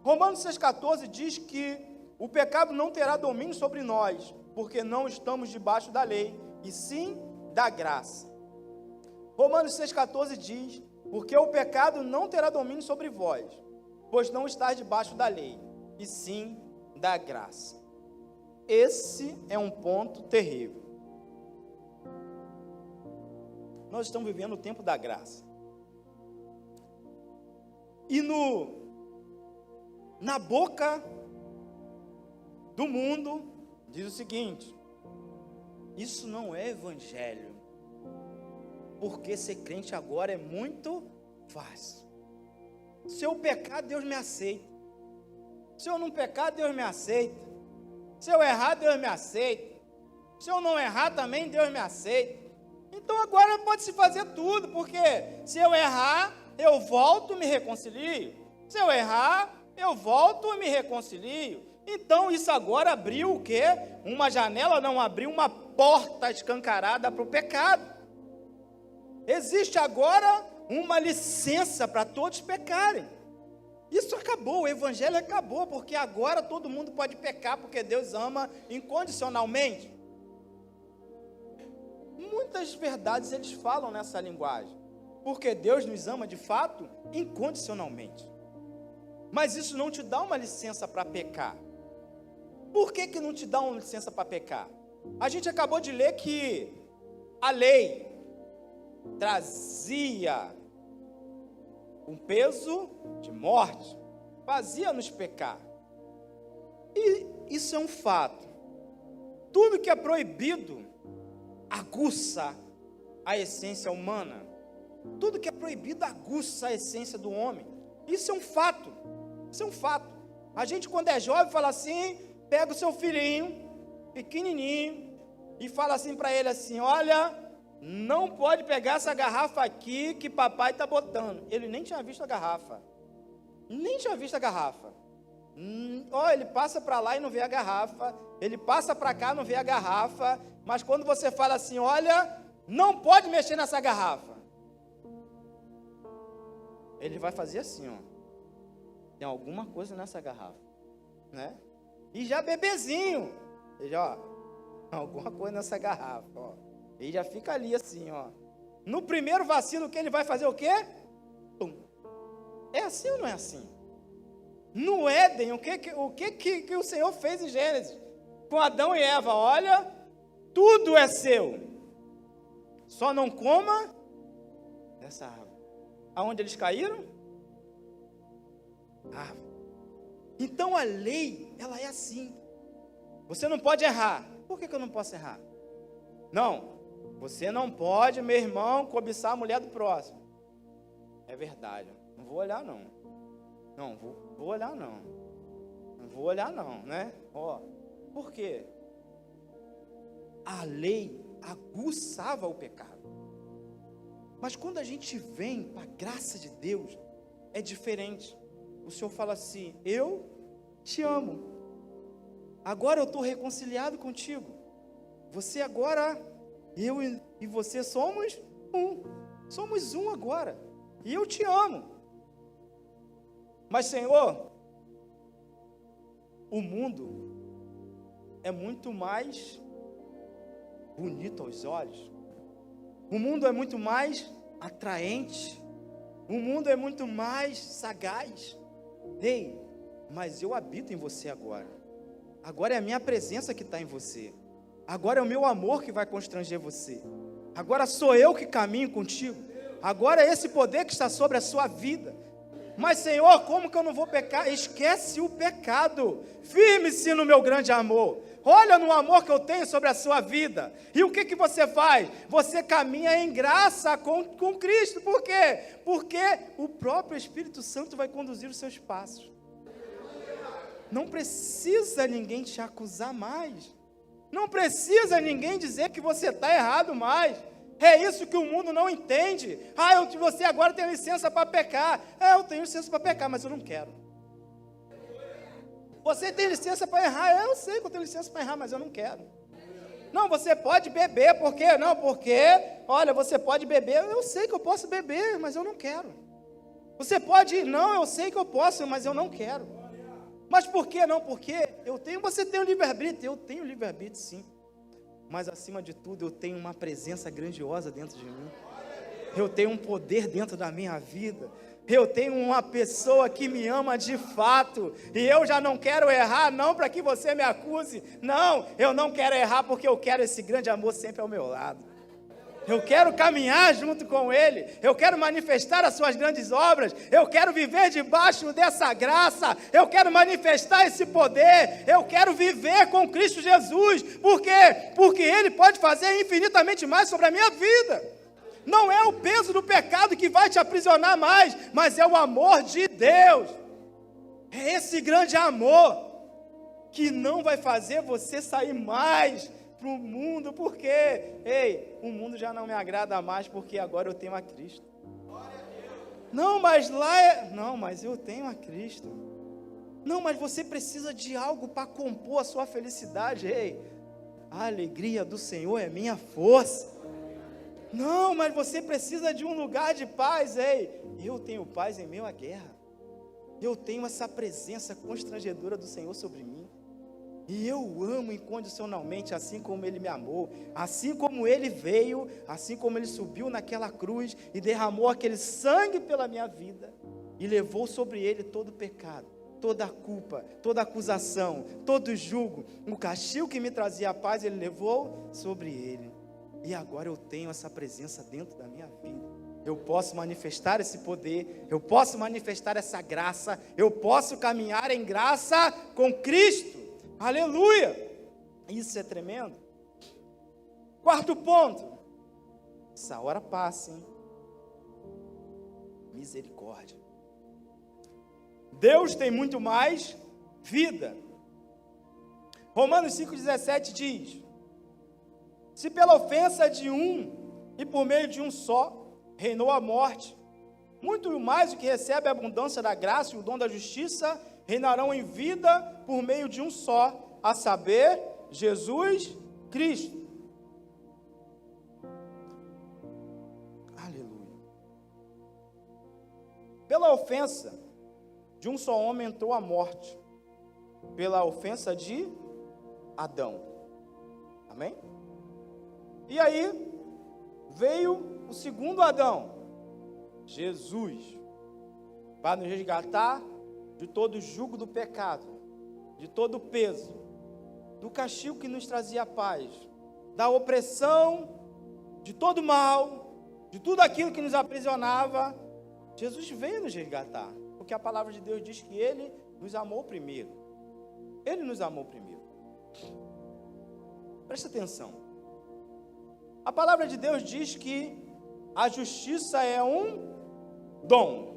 Romanos 6,14 diz que o pecado não terá domínio sobre nós, porque não estamos debaixo da lei, e sim da graça. Romanos 6,14 diz, porque o pecado não terá domínio sobre vós, pois não estáis debaixo da lei, e sim da graça. Esse é um ponto terrível. Nós estamos vivendo o tempo da graça. E na boca do mundo, diz o seguinte: isso não é evangelho, porque ser crente agora é muito fácil. Se eu pecar, Deus me aceita. Se eu não pecar, Deus me aceita. Se eu errar, Deus me aceita. Se eu não errar também, Deus me aceita. Então agora pode-se fazer tudo, porque se eu errar, eu volto e me reconcilio. Se eu errar, eu volto e me reconcilio. Então isso agora abriu o quê? Uma janela, não abriu uma porta escancarada para o pecado. Existe agora uma licença para todos pecarem. Isso acabou, o evangelho acabou, porque agora todo mundo pode pecar, porque Deus ama incondicionalmente. Muitas verdades eles falam nessa linguagem, porque Deus nos ama de fato incondicionalmente. Mas isso não te dá uma licença para pecar. Por que não te dá uma licença para pecar? A gente acabou de ler que a lei trazia um peso de morte, fazia-nos pecar. E isso é um fato. Tudo que é proibido aguça a essência humana. Tudo que é proibido aguça a essência do homem. Isso é um fato. Isso é um fato. A gente, quando é jovem, fala assim, pega o seu filhinho, pequenininho, e fala assim para ele assim: olha, não pode pegar essa garrafa aqui que papai está botando. Ele nem tinha visto a garrafa. Nem tinha visto a garrafa. Ele passa para lá e não vê a garrafa. Ele passa para cá e não vê a garrafa. Mas quando você fala assim, olha, não pode mexer nessa garrafa, ele vai fazer assim, ó. Tem alguma coisa nessa garrafa, né? E já bebezinho, ele já, ó, alguma coisa nessa garrafa, ó. Ele já fica ali assim, ó. No primeiro vacilo que ele vai fazer o quê? Pum. É assim ou não é assim? No Éden, o que o Senhor fez em Gênesis? Com Adão e Eva, olha, tudo é seu. Só não coma dessa árvore. Aonde eles caíram? Árvore. Então a lei, ela é assim. Você não pode errar. Por que eu não posso errar? Não. Você não pode, meu irmão, cobiçar a mulher do próximo. É verdade. Não vou olhar, não. Não, vou olhar, não. Não vou olhar, não, né? Ó, por quê? A lei aguçava o pecado. Mas quando a gente vem para a graça de Deus, é diferente. O Senhor fala assim: eu te amo. Agora eu estou reconciliado contigo. Você agora Eu e você somos um agora, e eu te amo. Mas, Senhor, o mundo é muito mais bonito aos olhos, o mundo é muito mais atraente, o mundo é muito mais sagaz. Ei, mas eu habito em você agora. Agora é a minha presença que está em você. Agora é o meu amor que vai constranger você. Agora sou eu que caminho contigo. Agora é esse poder que está sobre a sua vida. Mas, Senhor, como que eu não vou pecar? Esquece o pecado. Firme-se no meu grande amor. Olha no amor que eu tenho sobre a sua vida. E o que você faz? Você caminha em graça com Cristo. Por quê? Porque o próprio Espírito Santo vai conduzir os seus passos. Não precisa ninguém te acusar mais. Não precisa ninguém dizer que você está errado mais. É isso que o mundo não entende. Você agora tem licença para pecar. Eu tenho licença para pecar, mas eu não quero. Você tem licença para errar. Eu sei que eu tenho licença para errar, mas eu não quero. Não, você pode beber, por quê? Não, porque, olha, você pode beber. Eu sei que eu posso beber, mas eu não quero. Você pode ir, não, eu sei que eu posso, mas eu não quero. Mas por que não? Porque você tem o livre-arbítrio. Eu tenho o livre-arbítrio, sim. Mas acima de tudo, eu tenho uma presença grandiosa dentro de mim. Eu tenho um poder dentro da minha vida. Eu tenho uma pessoa que me ama de fato. E eu já não quero errar, não para que você me acuse. Não, eu não quero errar porque eu quero esse grande amor sempre ao meu lado. Eu quero caminhar junto com Ele, eu quero manifestar as suas grandes obras, eu quero viver debaixo dessa graça, eu quero manifestar esse poder, eu quero viver com Cristo Jesus. Por quê? Porque Ele pode fazer infinitamente mais sobre a minha vida. Não é o peso do pecado que vai te aprisionar mais, mas é o amor de Deus. É esse grande amor que não vai fazer você sair mais para o mundo, porque, o mundo já não me agrada mais, porque agora eu tenho a Cristo. Não, mas mas eu tenho a Cristo. Não, mas você precisa de algo para compor a sua felicidade. A alegria do Senhor é minha força. Não, mas você precisa de um lugar de paz. Eu tenho paz em meio à guerra. Eu tenho essa presença constrangedora do Senhor sobre mim. E eu amo incondicionalmente, assim como Ele me amou, assim como Ele veio, assim como Ele subiu naquela cruz e derramou aquele sangue pela minha vida e levou sobre Ele todo o pecado, toda a culpa, toda a acusação, todo o jugo, o castigo que me trazia a paz, Ele levou sobre Ele. E agora eu tenho essa presença dentro da minha vida. Eu posso manifestar esse poder, eu posso manifestar essa graça, eu posso caminhar em graça com Cristo. Aleluia! Isso é tremendo. Quarto ponto. Essa hora passa, hein? Misericórdia. Deus tem muito mais vida. Romanos 5,17 diz: se pela ofensa de um e por meio de um só reinou a morte, muito mais o que recebe a abundância da graça e o dom da justiça reinarão em vida por meio de um só, a saber, Jesus Cristo. Aleluia. Pela ofensa de um só homem entrou a morte, pela ofensa de Adão. Amém? E aí, veio o segundo Adão, Jesus, para nos resgatar de todo o jugo do pecado, de todo o peso, do castigo que nos trazia paz, da opressão, de todo o mal, de tudo aquilo que nos aprisionava. Jesus veio nos resgatar, porque a palavra de Deus diz que Ele nos amou primeiro. Ele nos amou primeiro. Presta atenção. A palavra de Deus diz que a justiça é um dom.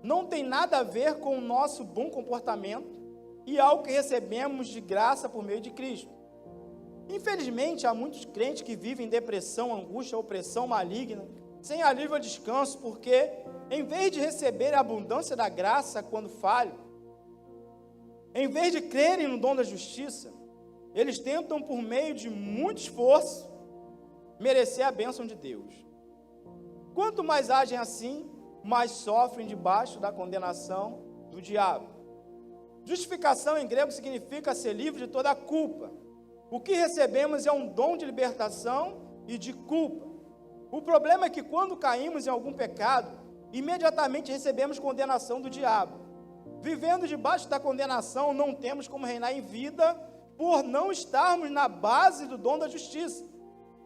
Não tem nada a ver com o nosso bom comportamento e algo que recebemos de graça por meio de Cristo. Infelizmente, há muitos crentes que vivem em depressão, angústia, opressão maligna, sem alívio ou descanso, porque, em vez de receber a abundância da graça quando falham, em vez de crerem no dom da justiça, eles tentam, por meio de muito esforço, merecer a bênção de Deus. Quanto mais agem assim, mais sofrem debaixo da condenação do diabo. Justificação em grego significa ser livre de toda a culpa. O que recebemos é um dom de libertação e de culpa. O problema é que quando caímos em algum pecado, imediatamente recebemos condenação do diabo. Vivendo debaixo da condenação, não temos como reinar em vida, por não estarmos na base do dom da justiça.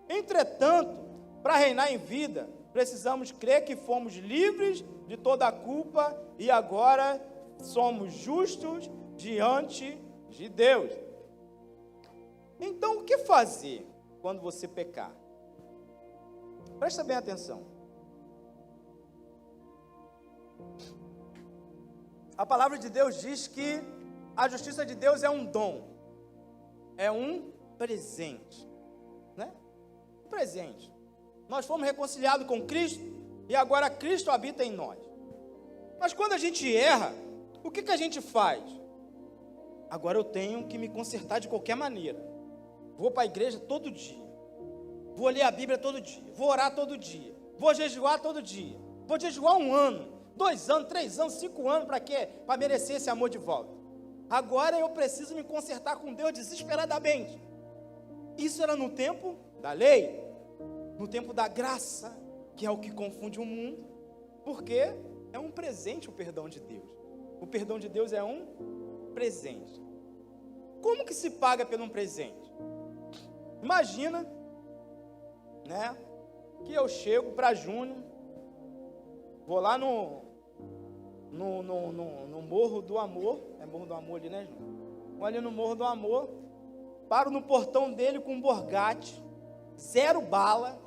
Entretanto, para reinar em vida, precisamos crer que fomos livres de toda a culpa e agora somos justos diante de Deus. Então, o que fazer quando você pecar? Presta bem atenção. A palavra de Deus diz que a justiça de Deus é um dom, é um presente, né? Um presente. Nós fomos reconciliados com Cristo e agora Cristo habita em nós. Mas quando a gente erra, o que a gente faz? Agora eu tenho que me consertar de qualquer maneira. Vou para a igreja todo dia, vou ler a Bíblia todo dia, vou orar todo dia, vou jejuar todo dia, vou jejuar 1 ano, 2 anos, 3 anos, 5 anos, para quê? Para merecer esse amor de volta. Agora eu preciso me consertar com Deus desesperadamente. Isso era no tempo da lei, no tempo da graça, que é o que confunde o mundo, porque é um presente o perdão de Deus. O perdão de Deus é um presente. Como que se paga por um presente? Imagina, né, que eu chego para Júnior, vou lá no Morro do Amor, é Morro do Amor ali, né, Júnior? Vou ali no Morro do Amor, paro no portão dele com um Borgate, 0 bala,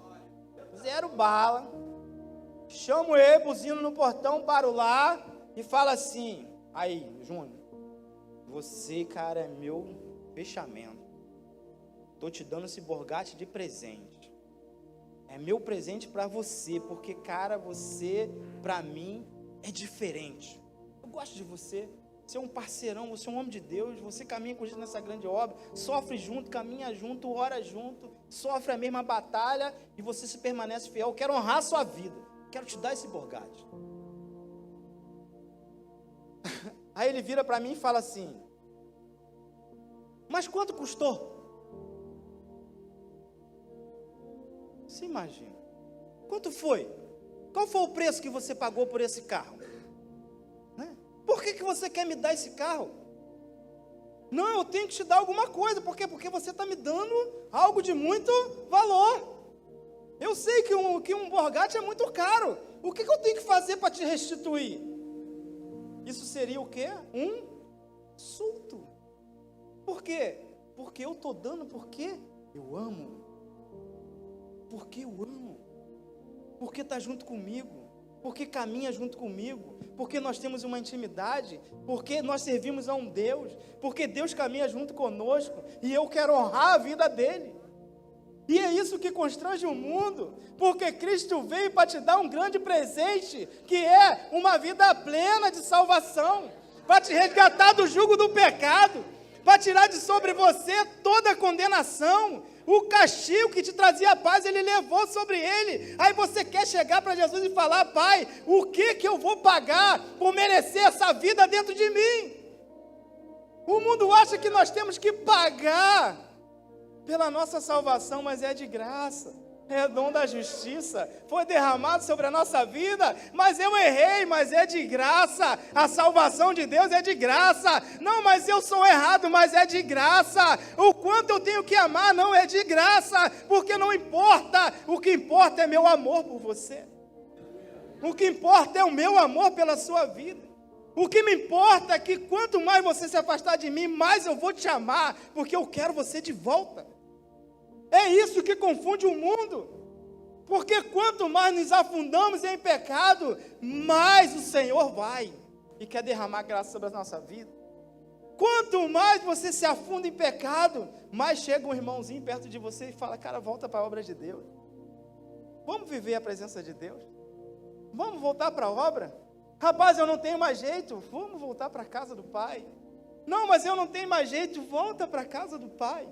chamo ele, buzino no portão, paro lá e falo assim: aí, Júnior, você, cara, é meu fechamento, estou te dando esse Borgate de presente, é meu presente para você, porque, cara, você, para mim, é diferente, eu gosto de você, você é um parceirão, você é um homem de Deus, você caminha com a gente nessa grande obra, sofre junto, caminha junto, ora junto, sofre a mesma batalha e você se permanece fiel. Eu quero honrar a sua vida, quero te dar esse Borgate. Aí ele vira para mim e fala assim: mas quanto custou? Você imagina, quanto foi? Qual foi o preço que você pagou por esse carro? Por que você quer me dar esse carro? Não, eu tenho que te dar alguma coisa. Por quê? Porque você está me dando algo de muito valor. Eu sei que um Borgate é muito caro. O que eu tenho que fazer para te restituir? Isso seria o quê? Um insulto. Por quê? Porque eu estou dando porque eu amo. Porque eu amo. Porque está junto comigo. Porque caminha junto comigo, porque nós temos uma intimidade, porque nós servimos a um Deus, porque Deus caminha junto conosco, e eu quero honrar a vida dele. E é isso que constrange o mundo, porque Cristo veio para te dar um grande presente, que é uma vida plena de salvação, para te resgatar do jugo do pecado, para tirar de sobre você toda a condenação. O castigo que te trazia paz, ele levou sobre ele. Aí você quer chegar para Jesus e falar: Pai, o que eu vou pagar por merecer essa vida dentro de mim? O mundo acha que nós temos que pagar pela nossa salvação, mas é de graça. É dom da justiça, foi derramado sobre a nossa vida, mas eu errei, mas é de graça, a salvação de Deus é de graça. Não, mas eu sou errado, mas é de graça. O quanto eu tenho que amar não é de graça, porque não importa, o que importa é meu amor por você, o que importa é o meu amor pela sua vida. O que me importa é que quanto mais você se afastar de mim, mais eu vou te amar, porque eu quero você de volta. É isso que confunde o mundo, porque quanto mais nos afundamos em pecado, mais o Senhor vai e quer derramar graça sobre a nossa vida. Quanto mais você se afunda em pecado, mais chega um irmãozinho perto de você e fala: cara, volta para a obra de Deus, vamos viver a presença de Deus, vamos voltar para a obra. Rapaz, eu não tenho mais jeito, vamos voltar para a casa do Pai. Não, mas eu não tenho mais jeito, volta para a casa do Pai.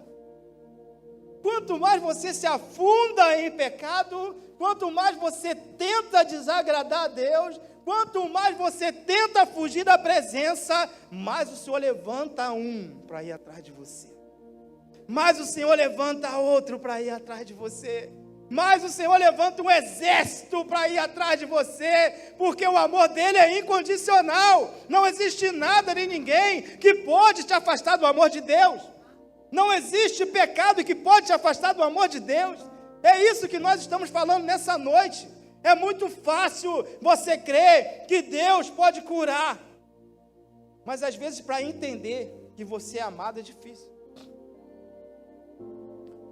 Quanto mais você se afunda em pecado, quanto mais você tenta desagradar a Deus, quanto mais você tenta fugir da presença, mais o Senhor levanta um para ir atrás de você. Mais o Senhor levanta outro para ir atrás de você. Mais o Senhor levanta um exército para ir atrás de você, porque o amor dele é incondicional. Não existe nada nem ninguém que pode te afastar do amor de Deus. Não existe pecado que pode te afastar do amor de Deus. É isso que nós estamos falando nessa noite. É muito fácil você crer que Deus pode curar, mas às vezes para entender que você é amado é difícil.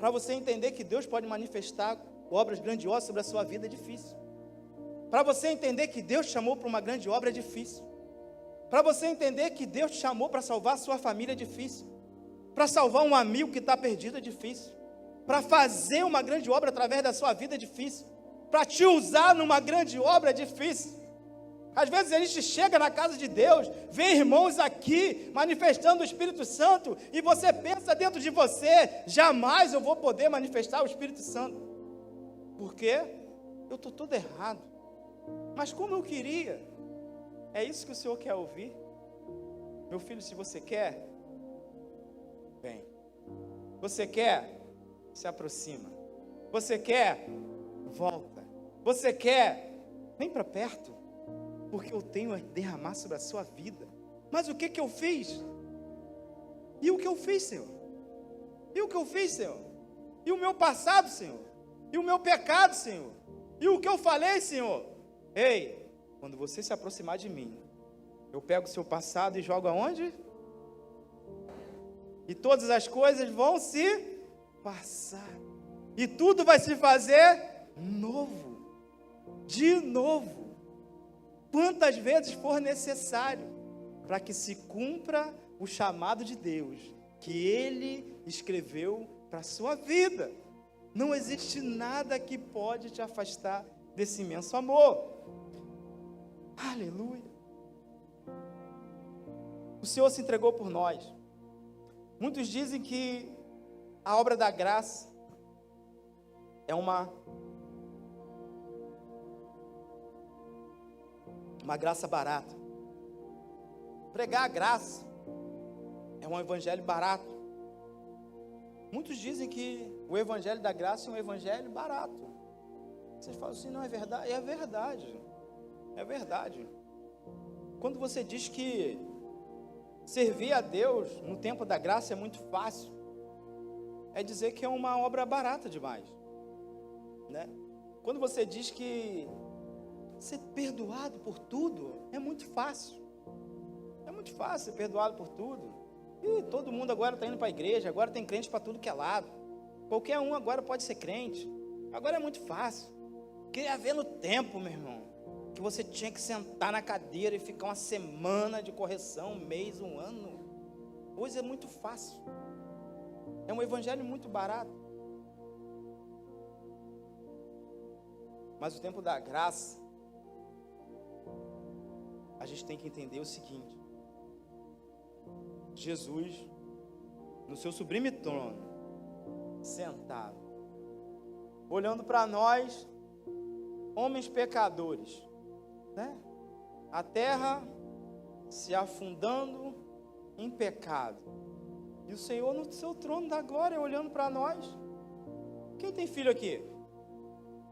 Para você entender que Deus pode manifestar obras grandiosas sobre a sua vida é difícil. Para você entender que Deus te chamou para uma grande obra é difícil. Para você entender que Deus te chamou para salvar a sua família é difícil. Para salvar um amigo que está perdido é difícil. Para fazer uma grande obra através da sua vida é difícil. Para te usar numa grande obra é difícil. Às vezes a gente chega na casa de Deus, vê irmãos aqui manifestando o Espírito Santo, e você pensa dentro de você, jamais eu vou poder manifestar o Espírito Santo. Por quê? Eu estou todo errado. Mas como eu queria? É isso que o Senhor quer ouvir? Meu filho, se você quer, vem. Você quer? Se aproxima. Você quer? Volta. Você quer? Vem para perto. Porque eu tenho a derramar sobre a sua vida. Mas o que eu fiz? E o que eu fiz, Senhor? E o que eu fiz, Senhor? E o meu passado, Senhor? E o meu pecado, Senhor? E o que eu falei, Senhor? Ei, quando você se aproximar de mim, eu pego o seu passado e jogo aonde? E todas as coisas vão se passar. E tudo vai se fazer novo. De novo. Quantas vezes for necessário, para que se cumpra o chamado de Deus, que Ele escreveu para a sua vida. Não existe nada que pode te afastar desse imenso amor. Aleluia. O Senhor se entregou por nós. Muitos dizem que a obra da graça é uma graça barata. Pregar a graça é um evangelho barato. Muitos dizem que o evangelho da graça é um evangelho barato. Vocês falam assim, não é verdade? É verdade. É verdade. Quando você diz que servir a Deus no tempo da graça é muito fácil, é dizer que é uma obra barata demais, né? Quando você diz que ser perdoado por tudo é muito fácil. É muito fácil ser perdoado por tudo. E todo mundo agora está indo para a igreja, agora tem crente para tudo que é lado. Qualquer um agora pode ser crente. Agora é muito fácil. Queria ver no tempo, meu irmão, que você tinha que sentar na cadeira e ficar uma semana de correção, um mês, um ano. Hoje é muito fácil. É um evangelho muito barato. Mas o tempo da graça, a gente tem que entender o seguinte: Jesus, no seu sublime trono, sentado, olhando para nós, homens pecadores, né? A terra se afundando em pecado, e o Senhor no seu trono da glória, olhando para nós. Quem tem filho aqui?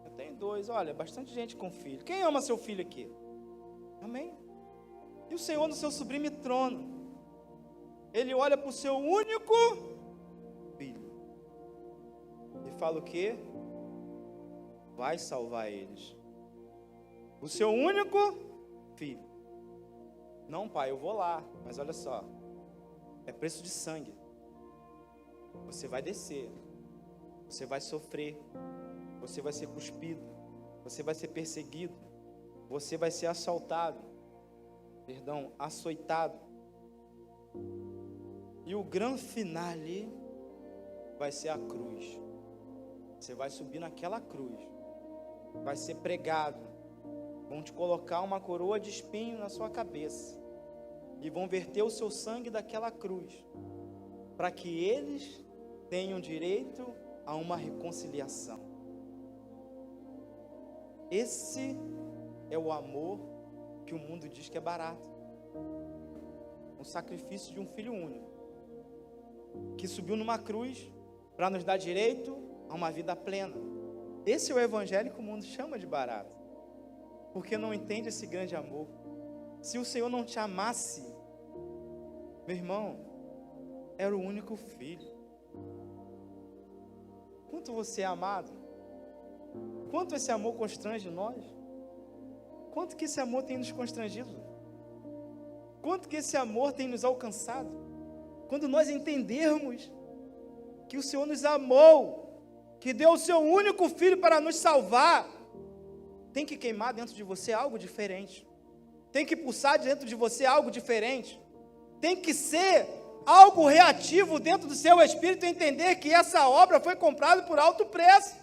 Eu tenho 2, olha, bastante gente com filho. Quem ama seu filho aqui? Amém? E o Senhor no seu sublime trono, Ele olha para o seu único filho e fala o quê? Vai salvar eles. O seu único filho. Não, pai, eu vou lá, mas olha só, é preço de sangue. Você vai descer, você vai sofrer, você vai ser cuspido, você vai ser perseguido, você vai ser açoitado. E o grande finale vai ser a cruz. Você vai subir naquela cruz, vai ser pregado, vão te colocar uma coroa de espinho na sua cabeça e vão verter o seu sangue daquela cruz, para que eles tenham direito a uma reconciliação. Esse é o amor que o mundo diz que é barato. O sacrifício de um filho único, que subiu numa cruz para nos dar direito a uma vida plena. Esse é o evangelho que o mundo chama de barato, porque não entende esse grande amor. Se o Senhor não te amasse, meu irmão, era o único filho. Quanto você é amado? Quanto esse amor constrange nós? Quanto que esse amor tem nos constrangido? Quanto que esse amor tem nos alcançado? Quando nós entendermos que o Senhor nos amou, que deu o seu único filho para nos salvar, tem que queimar dentro de você algo diferente. Tem que pulsar dentro de você algo diferente. Tem que ser algo reativo dentro do seu espírito, entender que essa obra foi comprada por alto preço.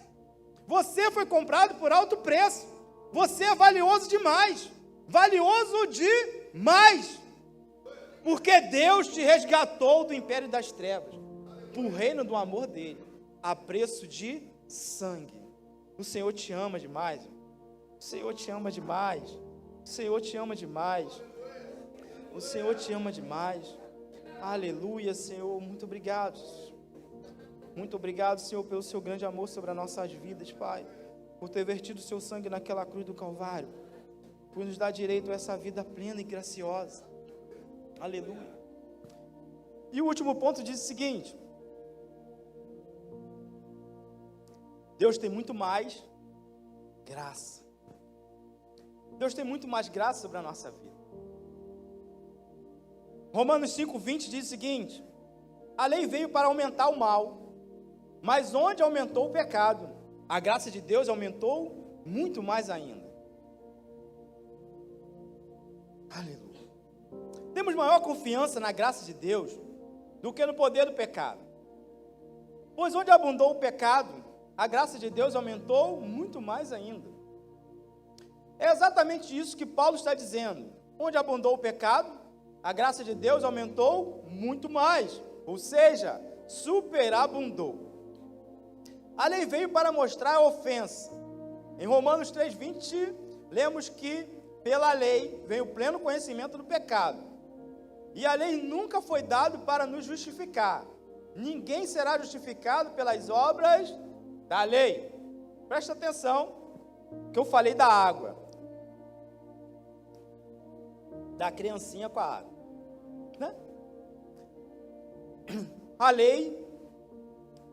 Você foi comprado por alto preço. Você é valioso demais. Valioso demais. Porque Deus te resgatou do império das trevas, para o reino do amor dele, a preço de sangue. O Senhor te ama demais. O Senhor te ama demais. O Senhor te ama demais. O Senhor te ama demais. Aleluia, Senhor. Muito obrigado. Muito obrigado, Senhor, pelo seu grande amor sobre as nossas vidas, Pai. Por ter vertido o seu sangue naquela cruz do Calvário. Por nos dar direito a essa vida plena e graciosa. Aleluia. E o último ponto diz o seguinte: Deus tem muito mais graça. Deus tem muito mais graça sobre a nossa vida. Romanos 5:20 diz o seguinte: a lei veio para aumentar o mal, mas onde aumentou o pecado, a graça de Deus aumentou muito mais ainda. Aleluia. Temos maior confiança na graça de Deus do que no poder do pecado. Pois onde abundou o pecado, a graça de Deus aumentou muito mais ainda. É exatamente isso que Paulo está dizendo. Onde abundou o pecado, a graça de Deus aumentou muito mais. Ou seja, superabundou. A lei veio para mostrar a ofensa. Em Romanos 3:20, lemos que pela lei vem o pleno conhecimento do pecado. E a lei nunca foi dada para nos justificar. Ninguém será justificado pelas obras da lei. Presta atenção que eu falei da água. Da criancinha com a água, né? A lei,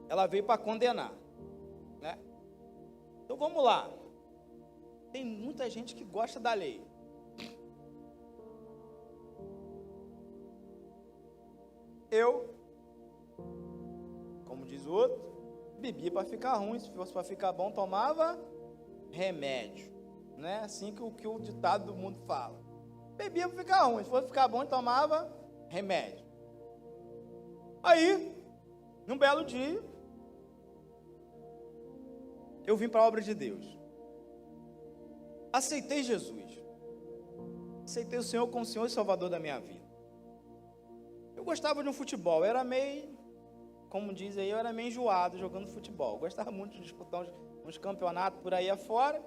ela veio para condenar, né? Então vamos lá. Tem muita gente que gosta da lei. Eu, como diz o outro, bebia para ficar ruim. Se fosse para ficar bom, tomava remédio, né? Assim que o ditado do mundo fala. Bebia para ficar ruim, se fosse ficar bom, tomava remédio. Aí, num belo dia, eu vim para a obra de Deus. Aceitei Jesus. Aceitei o Senhor como Senhor e Salvador da minha vida. Eu gostava de um futebol, eu era meio, como diz aí, eu era meio enjoado jogando futebol. Eu gostava muito de disputar uns campeonatos por aí afora.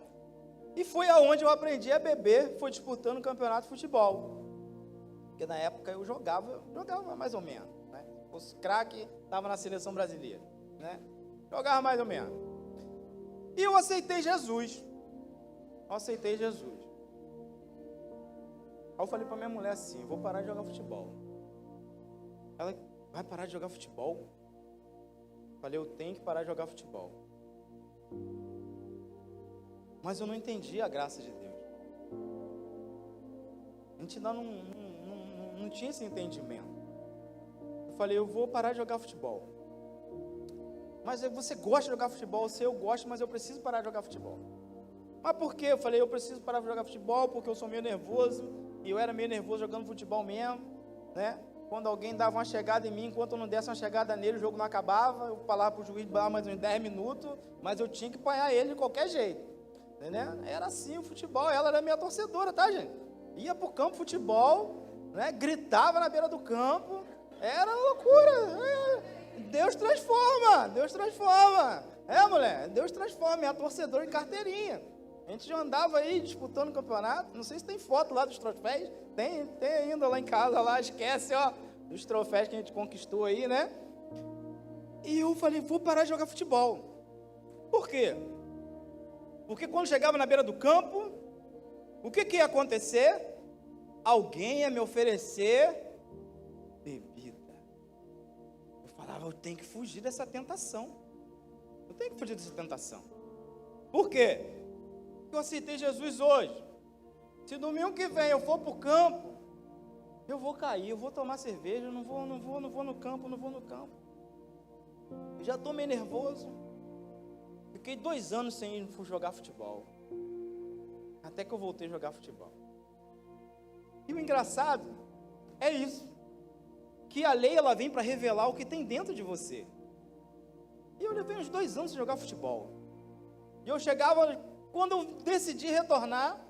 E foi aonde eu aprendi a beber, foi disputando o campeonato de futebol. Porque na época eu jogava mais ou menos, né? Os craques estavam na seleção brasileira, né? Jogava mais ou menos. E eu aceitei Jesus. Aí eu falei para minha mulher assim: vou parar de jogar futebol. Ela: vai parar de jogar futebol? Eu falei: eu tenho que parar de jogar futebol. Mas eu não entendi a graça de Deus. A gente ainda não tinha esse entendimento. Eu falei: eu vou parar de jogar futebol. Mas você gosta de jogar futebol? Eu gosto, mas eu preciso parar de jogar futebol. Mas por quê? Eu falei: eu preciso parar de jogar futebol porque eu sou meio nervoso. E eu era meio nervoso jogando futebol mesmo, né? Quando alguém dava uma chegada em mim, enquanto eu não desse uma chegada nele, o jogo não acabava. Eu falava para o juiz dar mais uns 10 minutos, mas eu tinha que apanhar ele de qualquer jeito. Entendeu? Era assim o futebol. Ela era minha torcedora, tá, gente? Ia pro campo de futebol, né? Gritava na beira do campo. Era loucura. Deus transforma, Deus transforma. É, mulher, Deus transforma, é a torcedora em carteirinha. A gente já andava aí disputando o campeonato, não sei se tem foto lá dos troféus, tem ainda lá em casa, lá, esquece, ó, dos troféus que a gente conquistou aí, né? E eu falei, vou parar de jogar futebol. Por quê? Porque quando chegava na beira do campo, o que ia acontecer? Alguém ia me oferecer bebida. Eu falava, eu tenho que fugir dessa tentação. Eu tenho que fugir dessa tentação. Por quê? Porque eu aceitei Jesus hoje. Se domingo que vem eu for para o campo, eu vou cair, eu vou tomar cerveja, eu não vou no campo. Eu já estou meio nervoso. Fiquei 2 anos sem ir jogar futebol. Até que eu voltei a jogar futebol. E o engraçado é isso. Que a lei, ela vem para revelar o que tem dentro de você. E eu levei uns 2 anos sem jogar futebol. E eu chegava, quando eu decidi retornar,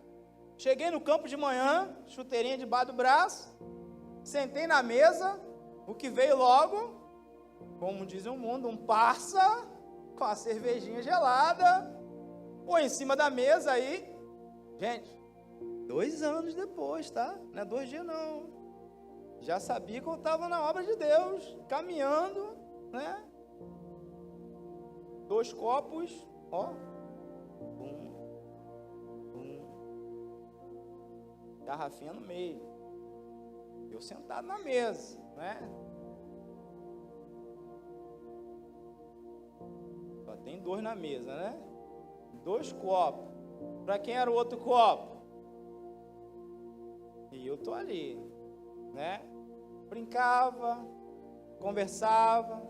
cheguei no campo de manhã, chuteirinha debaixo do braço, sentei na mesa, o que veio logo, como diz o mundo, um parça, com a cervejinha gelada, ou em cima da mesa aí. Gente, 2 anos depois, tá? Não é 2 dias não. Já sabia que eu estava na obra de Deus, caminhando, né? 2 copos, ó. Garrafinha no meio. Eu sentado na mesa, né? Só tem 2 na mesa, né? 2 copos. Para quem era o outro copo? E eu tô ali, né? Brincava, conversava.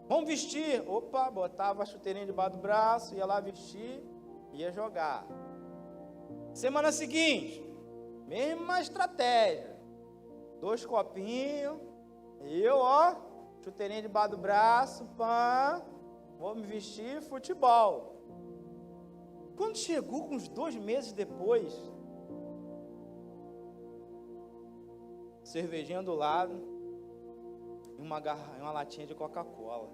Vamos vestir. Opa, botava a chuteirinha debaixo do braço, ia lá vestir, ia jogar. Semana seguinte, mesma estratégia. 2 copinhos, e eu, ó, chuteirinha debaixo do braço, pã, vou me vestir, futebol. Quando chegou com uns 2 meses depois, cervejinha do lado, e uma latinha de Coca-Cola.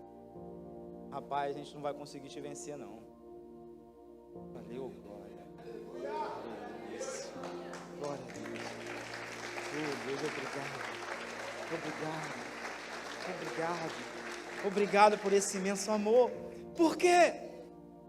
Rapaz, a gente não vai conseguir te vencer, não. Valeu, glória. Glória a Deus. Oh, Deus, obrigado por esse imenso amor. Por quê?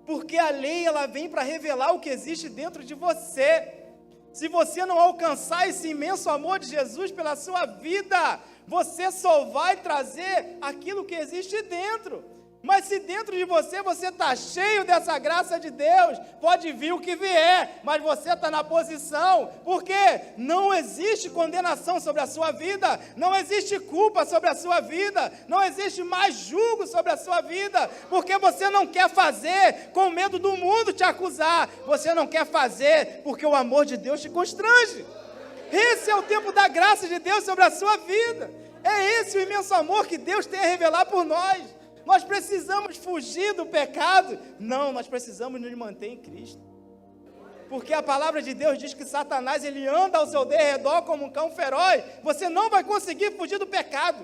Porque a lei, ela vem para revelar o que existe dentro de você. Se você não alcançar esse imenso amor de Jesus pela sua vida, você só vai trazer aquilo que existe dentro. Mas se dentro de você está cheio dessa graça de Deus, pode vir o que vier, mas você está na posição, porque não existe condenação sobre a sua vida, não existe culpa sobre a sua vida, não existe mais julgo sobre a sua vida, porque você não quer fazer com medo do mundo te acusar, você não quer fazer porque o amor de Deus te constrange. Esse é o tempo da graça de Deus sobre a sua vida, é esse o imenso amor que Deus tem a revelar por nós. Nós precisamos fugir do pecado? Não, nós precisamos nos manter em Cristo. Porque a palavra de Deus diz que Satanás, ele anda ao seu derredor como um cão feroz. Você não vai conseguir fugir do pecado.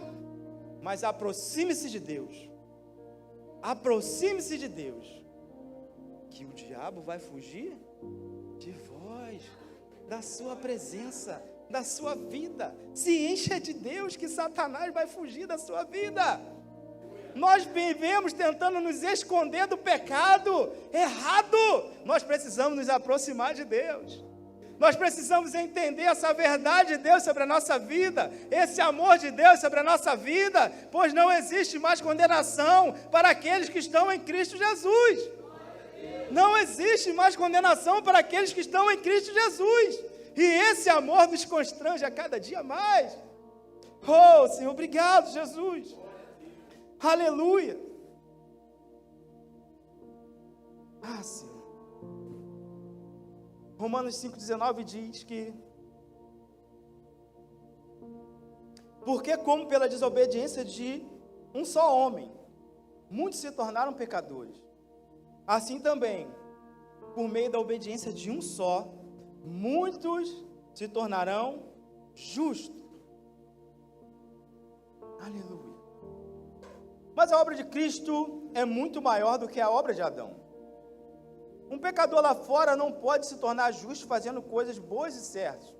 Mas aproxime-se de Deus. Aproxime-se de Deus. Que o diabo vai fugir de vós, da sua presença, da sua vida. Se encha de Deus que Satanás vai fugir da sua vida. Nós vivemos tentando nos esconder do pecado errado. Nós precisamos nos aproximar de Deus. Nós precisamos entender essa verdade de Deus sobre a nossa vida, esse amor de Deus sobre a nossa vida, pois não existe mais condenação para aqueles que estão em Cristo Jesus. Não existe mais condenação para aqueles que estão em Cristo Jesus. E esse amor nos constrange a cada dia mais. Oh, Senhor, obrigado, Jesus. Aleluia. Ah, Senhor. Romanos 5,19 diz que porque como pela desobediência de um só homem, muitos se tornaram pecadores, assim também, por meio da obediência de um só, muitos se tornarão justos. Aleluia. Mas a obra de Cristo é muito maior do que a obra de Adão. Um pecador lá fora não pode se tornar justo fazendo coisas boas e certas.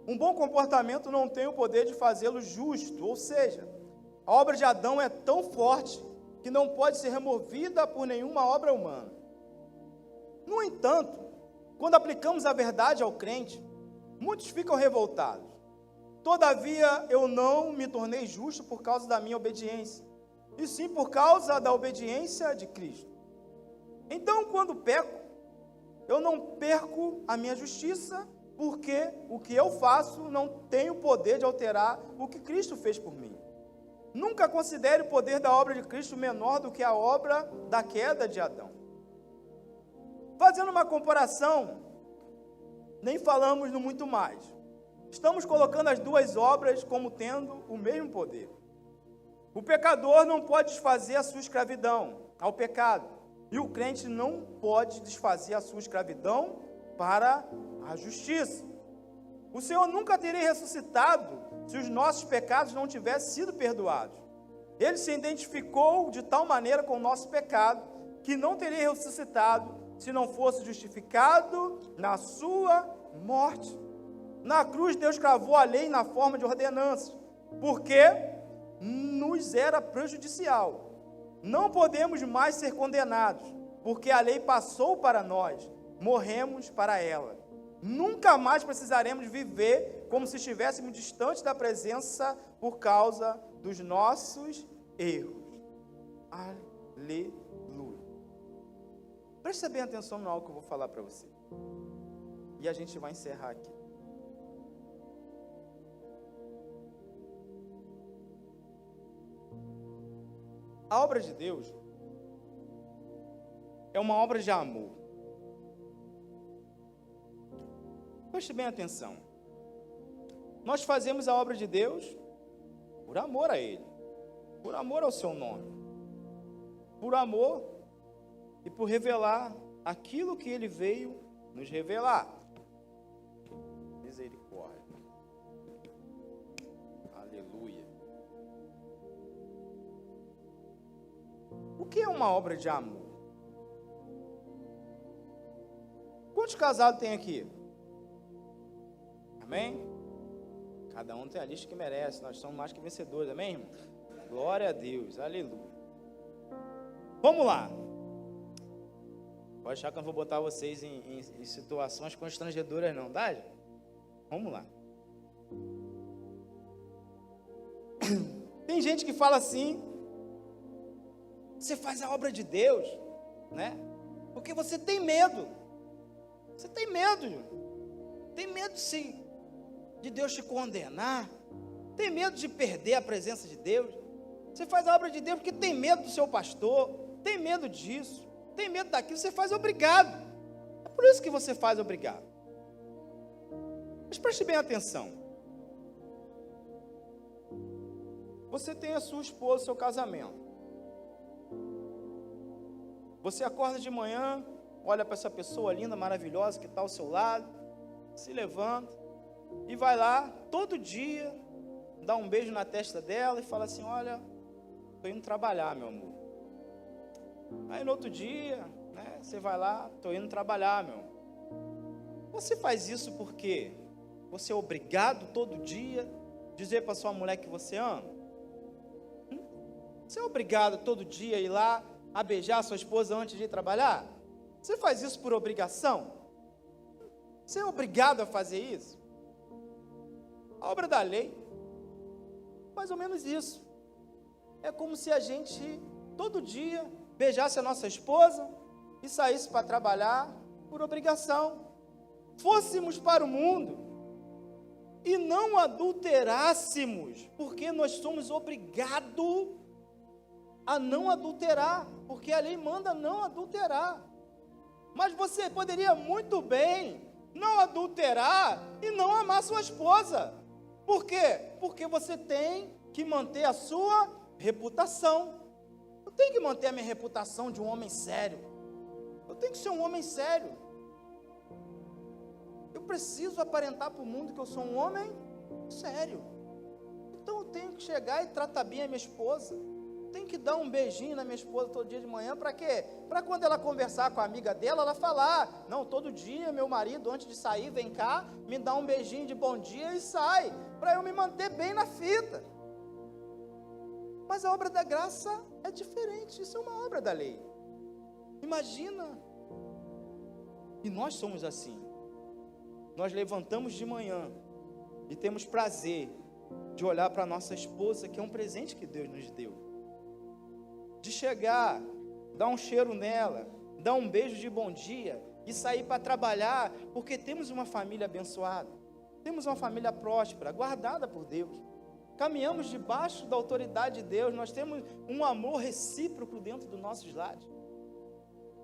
Um bom comportamento não tem o poder de fazê-lo justo, ou seja, a obra de Adão é tão forte que não pode ser removida por nenhuma obra humana. No entanto, quando aplicamos a verdade ao crente, muitos ficam revoltados. Todavia, eu não me tornei justo por causa da minha obediência, e sim por causa da obediência de Cristo. Então, quando peco, eu não perco a minha justiça, porque o que eu faço não tem o poder de alterar o que Cristo fez por mim. Nunca considere o poder da obra de Cristo menor do que a obra da queda de Adão. Fazendo uma comparação, nem falamos no muito mais. Estamos colocando as duas obras como tendo o mesmo poder. O pecador não pode desfazer a sua escravidão ao pecado, e o crente não pode desfazer a sua escravidão para a justiça. O Senhor nunca teria ressuscitado se os nossos pecados não tivessem sido perdoados. Ele se identificou de tal maneira com o nosso pecado que não teria ressuscitado se não fosse justificado na sua morte. Na cruz, Deus cravou a lei na forma de ordenança, porque nos era prejudicial. Não podemos mais ser condenados, porque a lei passou para nós, morremos para ela. Nunca mais precisaremos viver como se estivéssemos distantes da presença por causa dos nossos erros. Aleluia. Preste bem atenção no algo que eu vou falar para você. E a gente vai encerrar aqui. A obra de Deus é uma obra de amor. Preste bem atenção. Nós fazemos a obra de Deus por amor a Ele, por amor ao seu nome, por amor e por revelar aquilo que Ele veio nos revelar. Misericórdia. Aleluia. O que é uma obra de amor? Quantos casados tem aqui? Amém? Cada um tem a lista que merece. Nós somos mais que vencedores, amém, irmão? Glória a Deus, aleluia. Vamos lá. Pode achar que eu não vou botar vocês em situações constrangedoras não, tá? Vamos lá. Tem gente que fala assim: você faz a obra de Deus, né? Porque você tem medo. Você tem medo, tem medo sim de Deus te condenar, tem medo de perder a presença de Deus. Você faz a obra de Deus porque tem medo do seu pastor, tem medo disso, tem medo daquilo, você faz obrigado. É por isso que você faz obrigado. Mas preste bem atenção. Você tem a sua esposa, seu casamento. Você acorda de manhã, olha para essa pessoa linda, maravilhosa que está ao seu lado, se levanta e vai lá todo dia, dá um beijo na testa dela e fala assim: olha, estou indo trabalhar, meu amor. Aí no outro dia, né, você vai lá: estou indo trabalhar, meu amor. Você faz isso porque você é obrigado todo dia dizer para sua mulher que você ama? Você é obrigado todo dia a ir lá a beijar sua esposa antes de ir trabalhar? Você faz isso por obrigação? Você é obrigado a fazer isso? A obra da lei, mais ou menos isso. É como se a gente, todo dia, beijasse a nossa esposa e saísse para trabalhar por obrigação. Fôssemos para o mundo e não adulterássemos, porque nós somos obrigados a não adulterar, porque a lei manda não adulterar. Mas você poderia muito bem não adulterar e não amar sua esposa. Por quê? Porque você tem que manter a sua reputação. Eu tenho que manter a minha reputação de um homem sério. Eu tenho que ser um homem sério. Eu preciso aparentar para o mundo que eu sou um homem sério. Então eu tenho que chegar e tratar bem a minha esposa. Tem que dar um beijinho na minha esposa todo dia de manhã, para quê? Para quando ela conversar com a amiga dela, ela falar, não, todo dia meu marido, antes de sair, vem cá, me dá um beijinho de bom dia e sai, para eu me manter bem na fita. Mas a obra da graça é diferente, isso é uma obra da lei. Imagina. E nós somos assim. Nós levantamos de manhã e temos prazer de olhar para a nossa esposa, que é um presente que Deus nos deu. De chegar, dar um cheiro nela, dar um beijo de bom dia e sair para trabalhar, porque temos uma família abençoada, temos uma família próspera, guardada por Deus. Caminhamos debaixo da autoridade de Deus, nós temos um amor recíproco dentro dos nossos lares.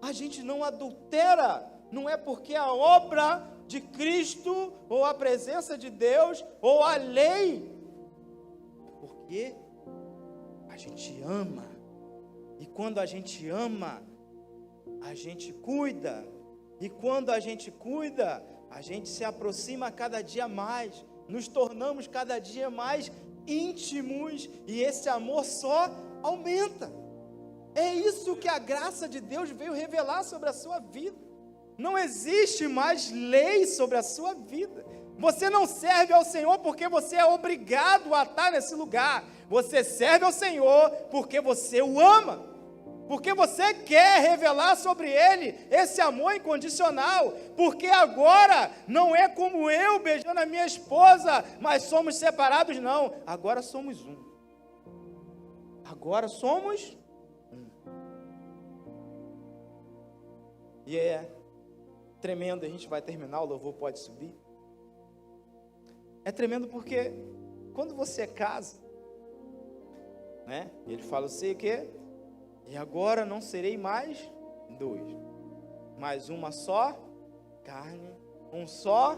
A gente não adultera, não é porque a obra de Cristo, ou a presença de Deus, ou a lei, porque a gente ama, e quando a gente ama, a gente cuida, e quando a gente cuida, a gente se aproxima cada dia mais, nos tornamos cada dia mais íntimos, e esse amor só aumenta. É isso que a graça de Deus veio revelar sobre a sua vida. Não existe mais lei sobre a sua vida. Você não serve ao Senhor porque você é obrigado a estar nesse lugar. Você serve ao Senhor porque você o ama, porque você quer revelar sobre Ele esse amor incondicional, porque agora não é como eu beijando a minha esposa, mas somos separados, não, agora somos um. Agora somos um. E é tremendo, a gente vai terminar, o louvor pode subir. É tremendo porque quando você casa, né? Ele fala, sei o quê? E agora não serei mais dois, mas uma só carne, um só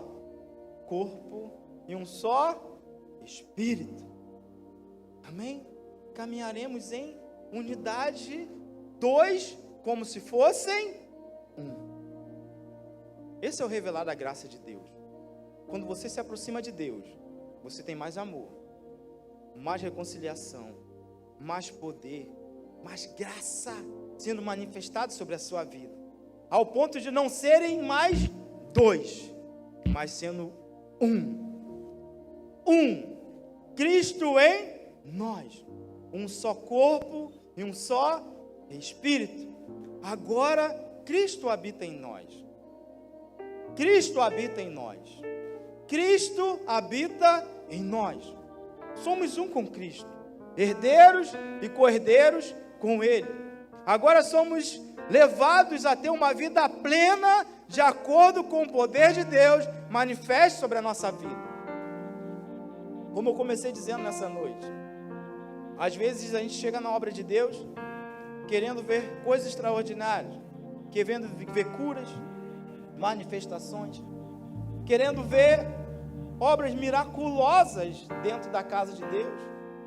corpo e um só espírito. Amém? Caminharemos em unidade, dois, como se fossem um. Esse é o revelar da graça de Deus. Quando você se aproxima de Deus, você tem mais amor, mais reconciliação, mais poder, mais graça sendo manifestado sobre a sua vida, ao ponto de não serem mais dois, mas sendo um, Cristo em nós, um só corpo e um só espírito. Agora Cristo habita em nós. Cristo habita em nós. Cristo habita em nós. Somos um com Cristo, herdeiros e co-herdeiros com Ele. Agora somos levados a ter uma vida plena, de acordo com o poder de Deus manifesto sobre a nossa vida. Como eu comecei dizendo nessa noite, às vezes a gente chega na obra de Deus, querendo ver coisas extraordinárias, querendo ver curas, manifestações, querendo ver obras miraculosas dentro da casa de Deus,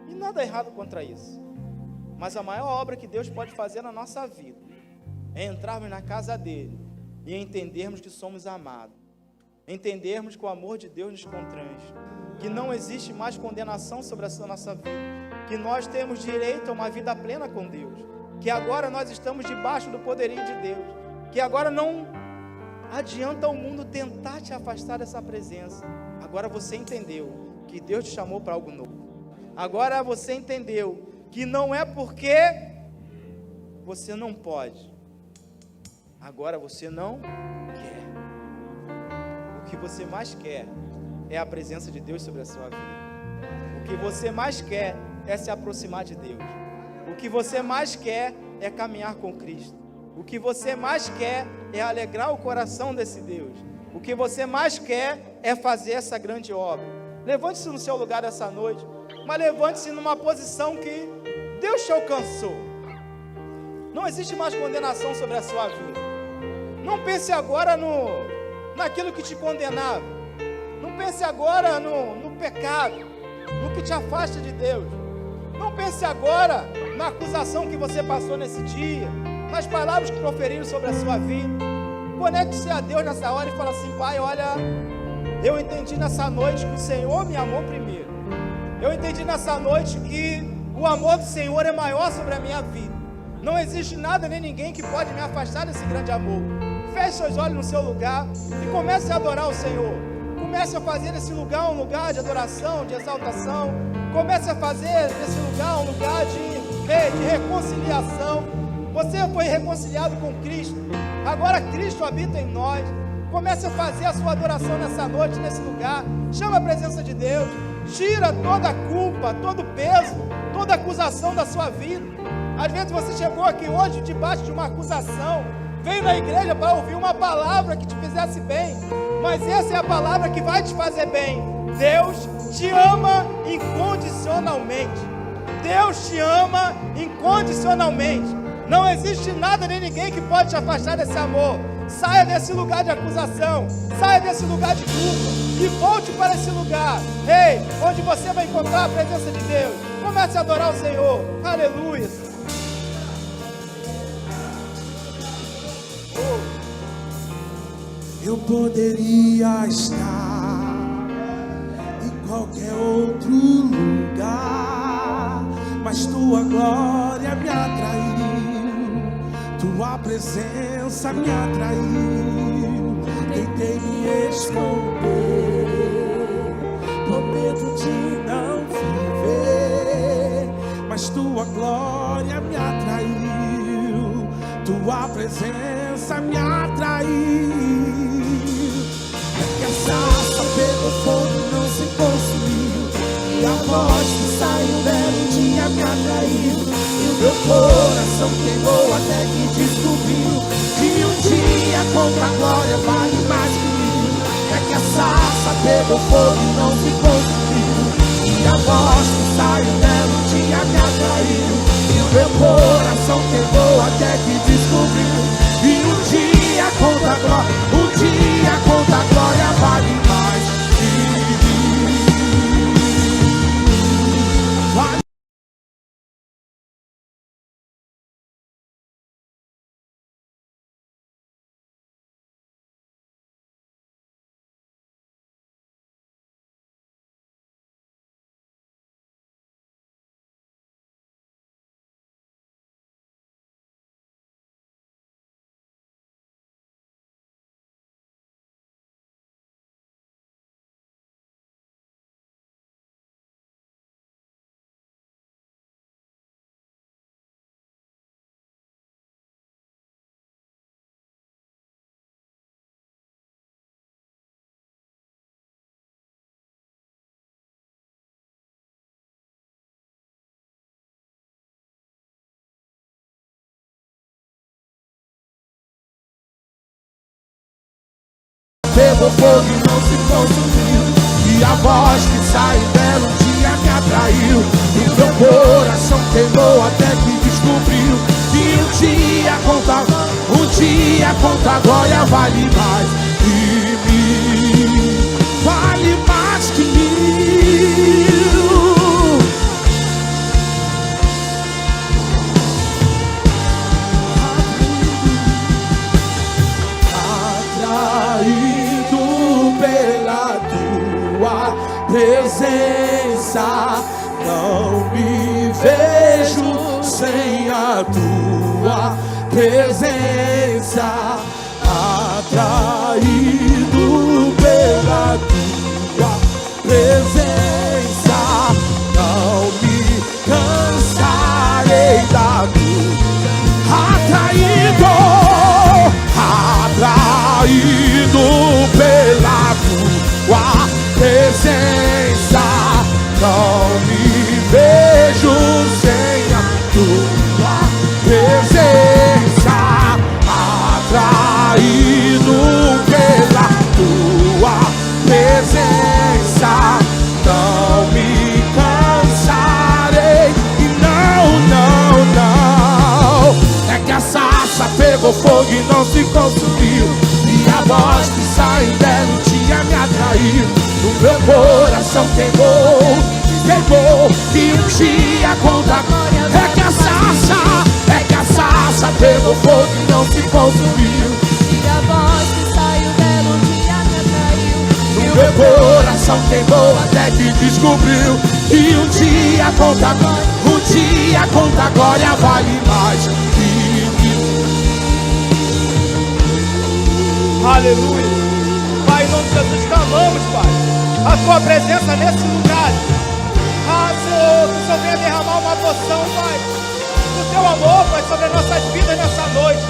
e nada errado contra isso, mas a maior obra que Deus pode fazer na nossa vida, é entrarmos na casa dele, e entendermos que somos amados, entendermos que o amor de Deus nos constrange, que não existe mais condenação sobre a nossa vida, que nós temos direito a uma vida plena com Deus, que agora nós estamos debaixo do poderio de Deus, que agora não adianta o mundo tentar te afastar dessa presença. Agora você entendeu que Deus te chamou para algo novo. Agora você entendeu que não é porque você não pode. Agora você não quer. O que você mais quer é a presença de Deus sobre a sua vida. O que você mais quer é se aproximar de Deus. O que você mais quer é caminhar com Cristo. O que você mais quer é alegrar o coração desse Deus. O que você mais quer é fazer essa grande obra. Levante-se no seu lugar essa noite, mas levante-se numa posição que Deus te alcançou. Não existe mais condenação sobre a sua vida. Não pense agora naquilo que te condenava. Não pense agora no pecado, no que te afasta de Deus. Não pense agora na acusação que você passou nesse dia, nas palavras que proferiram sobre a sua vida. Conecte-se a Deus nessa hora e fala assim: Pai, olha, eu entendi nessa noite que o Senhor me amou primeiro. Eu entendi nessa noite que O amor do Senhor é maior sobre a minha vida. Não existe nada nem ninguém que pode me afastar desse grande amor. Feche seus olhos no seu lugar e comece a adorar o Senhor. Comece a fazer desse lugar um lugar de adoração, de exaltação. Comece a fazer desse lugar um lugar de reconciliação. Você foi reconciliado com Cristo. Agora Cristo habita em nós. Comece a fazer a sua adoração nessa noite, nesse lugar. Chama a presença de Deus. Tira toda a culpa, todo o peso, toda a acusação da sua vida. Às vezes você chegou aqui hoje debaixo de uma acusação. Veio na igreja para ouvir uma palavra que te fizesse bem. Mas essa é a palavra que vai te fazer bem. Deus te ama incondicionalmente. Deus te ama incondicionalmente. Não existe nada nem ninguém que pode te afastar desse amor. Saia desse lugar de acusação. Saia desse lugar de culpa. E volte para esse lugar. Ei, onde você vai encontrar a presença de Deus. Comece a adorar o Senhor. Aleluia. Eu poderia estar em qualquer outro lugar, mas tua glória me atraiu, tua presença me atraiu. Tentei me esconder, por medo de não viver, mas tua glória me atraiu, tua presença me atraiu. Que a sarça pegou fogo e não se consumiu, e a voz que saiu dela um dia me atraiu, e o meu coração queimou até que descobriu que um dia contra a glória vale mais que mil. É que a sarça pegou fogo e não se consumiu, e a voz que saiu dela um dia me atraiu, e o meu coração queimou até que descobriu. E um dia contra a glória, um dia contra a glória vale mais que mil. Pegou fogo e não se consumiu, e a voz que saiu dela um dia me atraiu, e o meu coração queimou até que descobriu que um dia contra a glória vale mais que mil, vale mais que mil. Pela tua presença, não me vejo sem a tua presença. Atraído pela tua presença, não me cansarei da tua. Atraído pela tua presença, não me vejo sem a tua presença. Atraído pela tua presença, não me cansarei. E não, é que a sarça pegou fogo e não se consumiu, e a voz que saiu dela um dia me atraiu, o meu coração queimou, e um dia contra a glória. É que a sarça pegou fogo e não se consumiu, e a voz que saiu dela um dia me atraiu, o meu coração queimou até que descobriu E um dia conta a glória vale mais que mil. Aleluia. Pai, em nome de Jesus, clamamos, Pai, a Tua presença nesse lugar. Senhor, que o Senhor venha derramar uma porção, Pai, do Teu amor, Pai, sobre as nossas vidas nessa noite.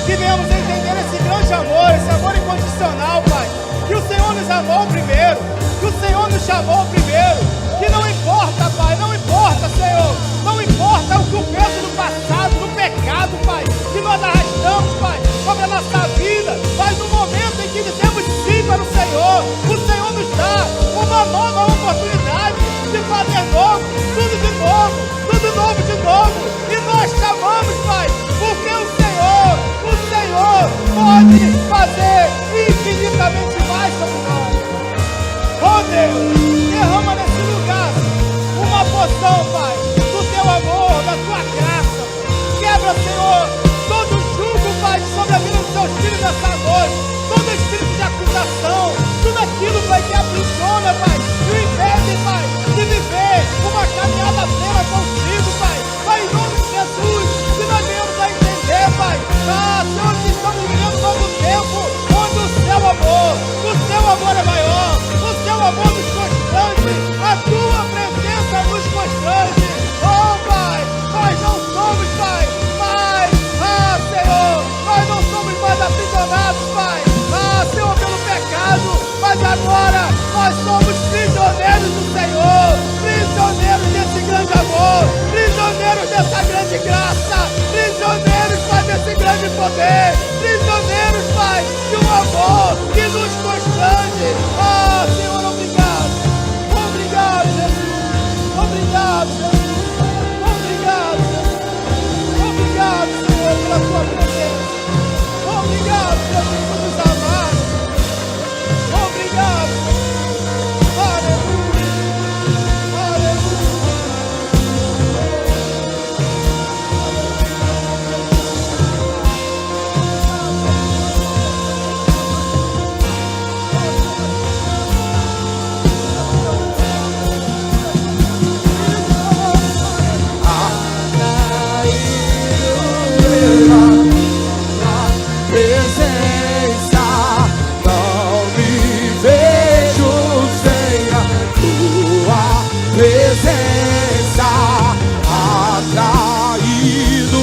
Que venhamos entender esse grande amor, esse amor incondicional, Pai. Que o Senhor nos amou primeiro, que o Senhor nos chamou primeiro. Que não importa, Pai, não importa, Senhor, não importa o que o peso do passado, do pecado, Pai, que nós arrastamos, Pai, sobre a nossa vida, mas no momento em que dizemos sim para o Senhor nos dá uma nova oportunidade de fazer novo, tudo de novo, e nós chamamos, Pai, porque o Senhor pode fazer infinitamente mais sobre nós. Oh Deus, derrama nesse lugar uma porção, Pai, do Teu amor, da Tua graça. Quebra, Senhor, todo o jugo, Pai, sobre a vida dos Teus filhos nessa noite. Todo espírito de acusação, tudo aquilo, Pai, que aprisiona, Pai, e o impede, Pai, de viver uma caminhada plena contigo, Pai. Pai, em nome de Jesus, que nós venhamos a entender, Pai, Senhor, que estamos vivendo um novo tempo, onde o Teu amor é maior, o Teu amor nos constrange, a Tua presença nos constrange. Oh, Pai, nós não somos, Pai, mais, Senhor, nós não somos mais aprisionados, Pai, Senhor, pelo pecado, mas agora nós somos prisioneiros do Senhor, prisioneiros desse grande amor, prisioneiros dessa grande graça, prisioneiros, Pai, desse grande poder, prisioneiros, Pai, de um amor que nos constrange. Senhor, obrigado, Jesus, obrigado, Jesus, obrigado, Senhor, pela Tua presença, obrigado, Jesus, por nos amar, obrigado, aleluia, aleluia. Presença, não me vejo sem a Tua presença, atraído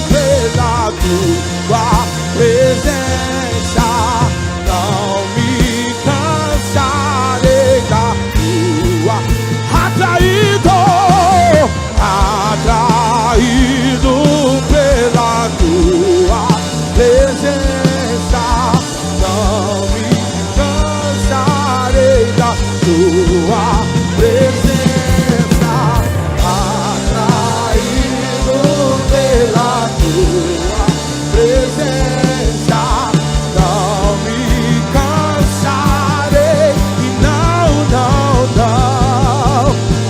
pela Tua presença, não me cansarei da Tua, atraído pela Tua presença, não me cansarei da Tua presença, atraído pela Tua presença, não me cansarei. E não,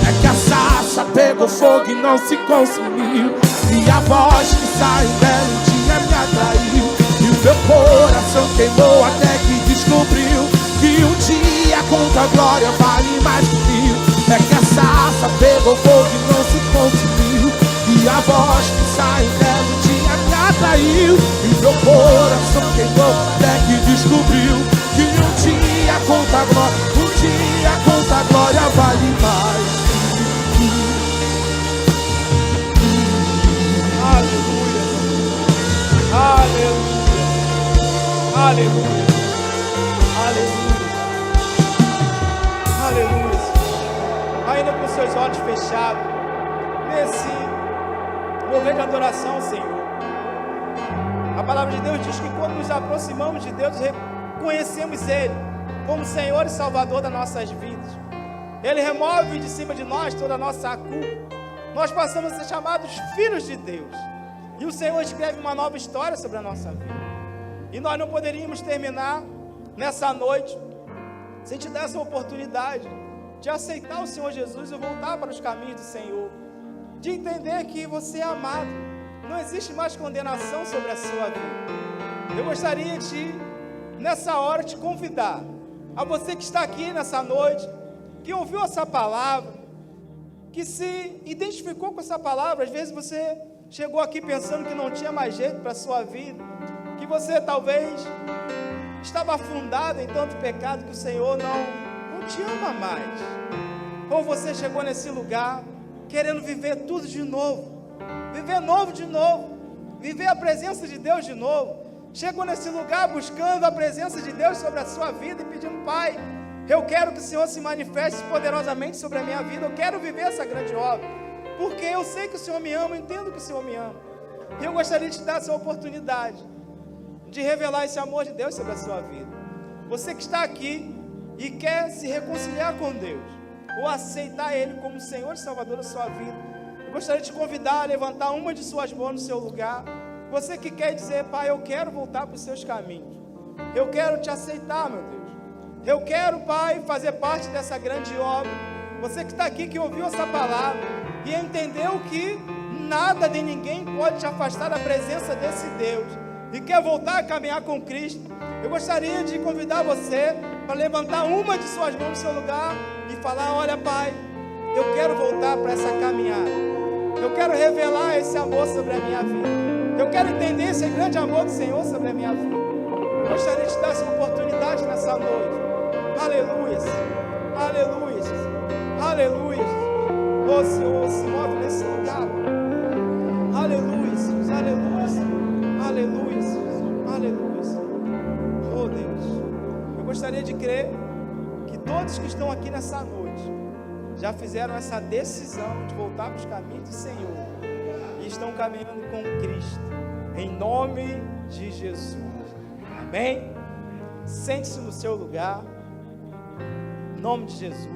é que a sarça pegou fogo e não se consumiu, e a voz que sai dela um dia me atraiu, e o meu coração queimou até que descobriu que um dia contra a glória vale mais que mil. É que a sarça pegou fogo e não se consumiu, e a voz que sai dela um dia me atraiu, e meu coração queimou até que descobriu que um dia contra a glória vale mais. Aleluia, aleluia, aleluia, aleluia, aleluia. Ainda com seus olhos fechados, nesse mover de adoração, Senhor, a palavra de Deus diz que quando nos aproximamos de Deus, reconhecemos Ele como Senhor e Salvador das nossas vidas. Ele remove de cima de nós toda a nossa culpa. Nós passamos a ser chamados filhos de Deus. E o Senhor escreve uma nova história sobre a nossa vida. E nós não poderíamos terminar nessa noite sem te dar essa oportunidade de aceitar o Senhor Jesus e voltar para os caminhos do Senhor. De entender que você é amado. Não existe mais condenação sobre a sua vida. Eu gostaria de, nessa hora, te convidar, a você que está aqui nessa noite, que ouviu essa palavra, que se identificou com essa palavra. Às vezes você chegou aqui pensando que não tinha mais jeito para a sua vida, que você talvez estava afundado em tanto pecado que o Senhor não te ama mais. Ou você chegou nesse lugar querendo viver tudo de novo, viver novo de novo, viver a presença de Deus de novo. Chegou nesse lugar buscando a presença de Deus sobre a sua vida e pedindo: Pai, eu quero que o Senhor se manifeste poderosamente sobre a minha vida, eu quero viver essa grande obra, porque eu sei que o Senhor me ama, eu entendo que o Senhor me ama, e eu gostaria de te dar essa oportunidade, de revelar esse amor de Deus sobre a sua vida. Você que está aqui e quer se reconciliar com Deus, ou aceitar Ele como Senhor e Salvador da sua vida, eu gostaria de te convidar a levantar uma de suas mãos no seu lugar. Você que quer dizer: Pai, eu quero voltar para os seus caminhos, eu quero te aceitar, meu Deus, eu quero, Pai, fazer parte dessa grande obra. Você que está aqui, que ouviu essa palavra e entendeu que nada nem ninguém pode te afastar da presença desse Deus, e quer voltar a caminhar com Cristo, eu gostaria de convidar você para levantar uma de suas mãos no seu lugar e falar: olha, Pai, eu quero voltar para essa caminhada, eu quero revelar esse amor sobre a minha vida, eu quero entender esse grande amor do Senhor sobre a minha vida. Eu gostaria de te dar essa oportunidade nessa noite. Aleluia, aleluia, aleluia. O Senhor se move nesse lugar. Aleluia, aleluia, aleluia, aleluia. Oh Deus, eu gostaria de crer que todos que estão aqui nessa noite já fizeram essa decisão de voltar para os caminhos do Senhor e estão caminhando com Cristo, em nome de Jesus. Amém? Sente-se no seu lugar, em nome de Jesus.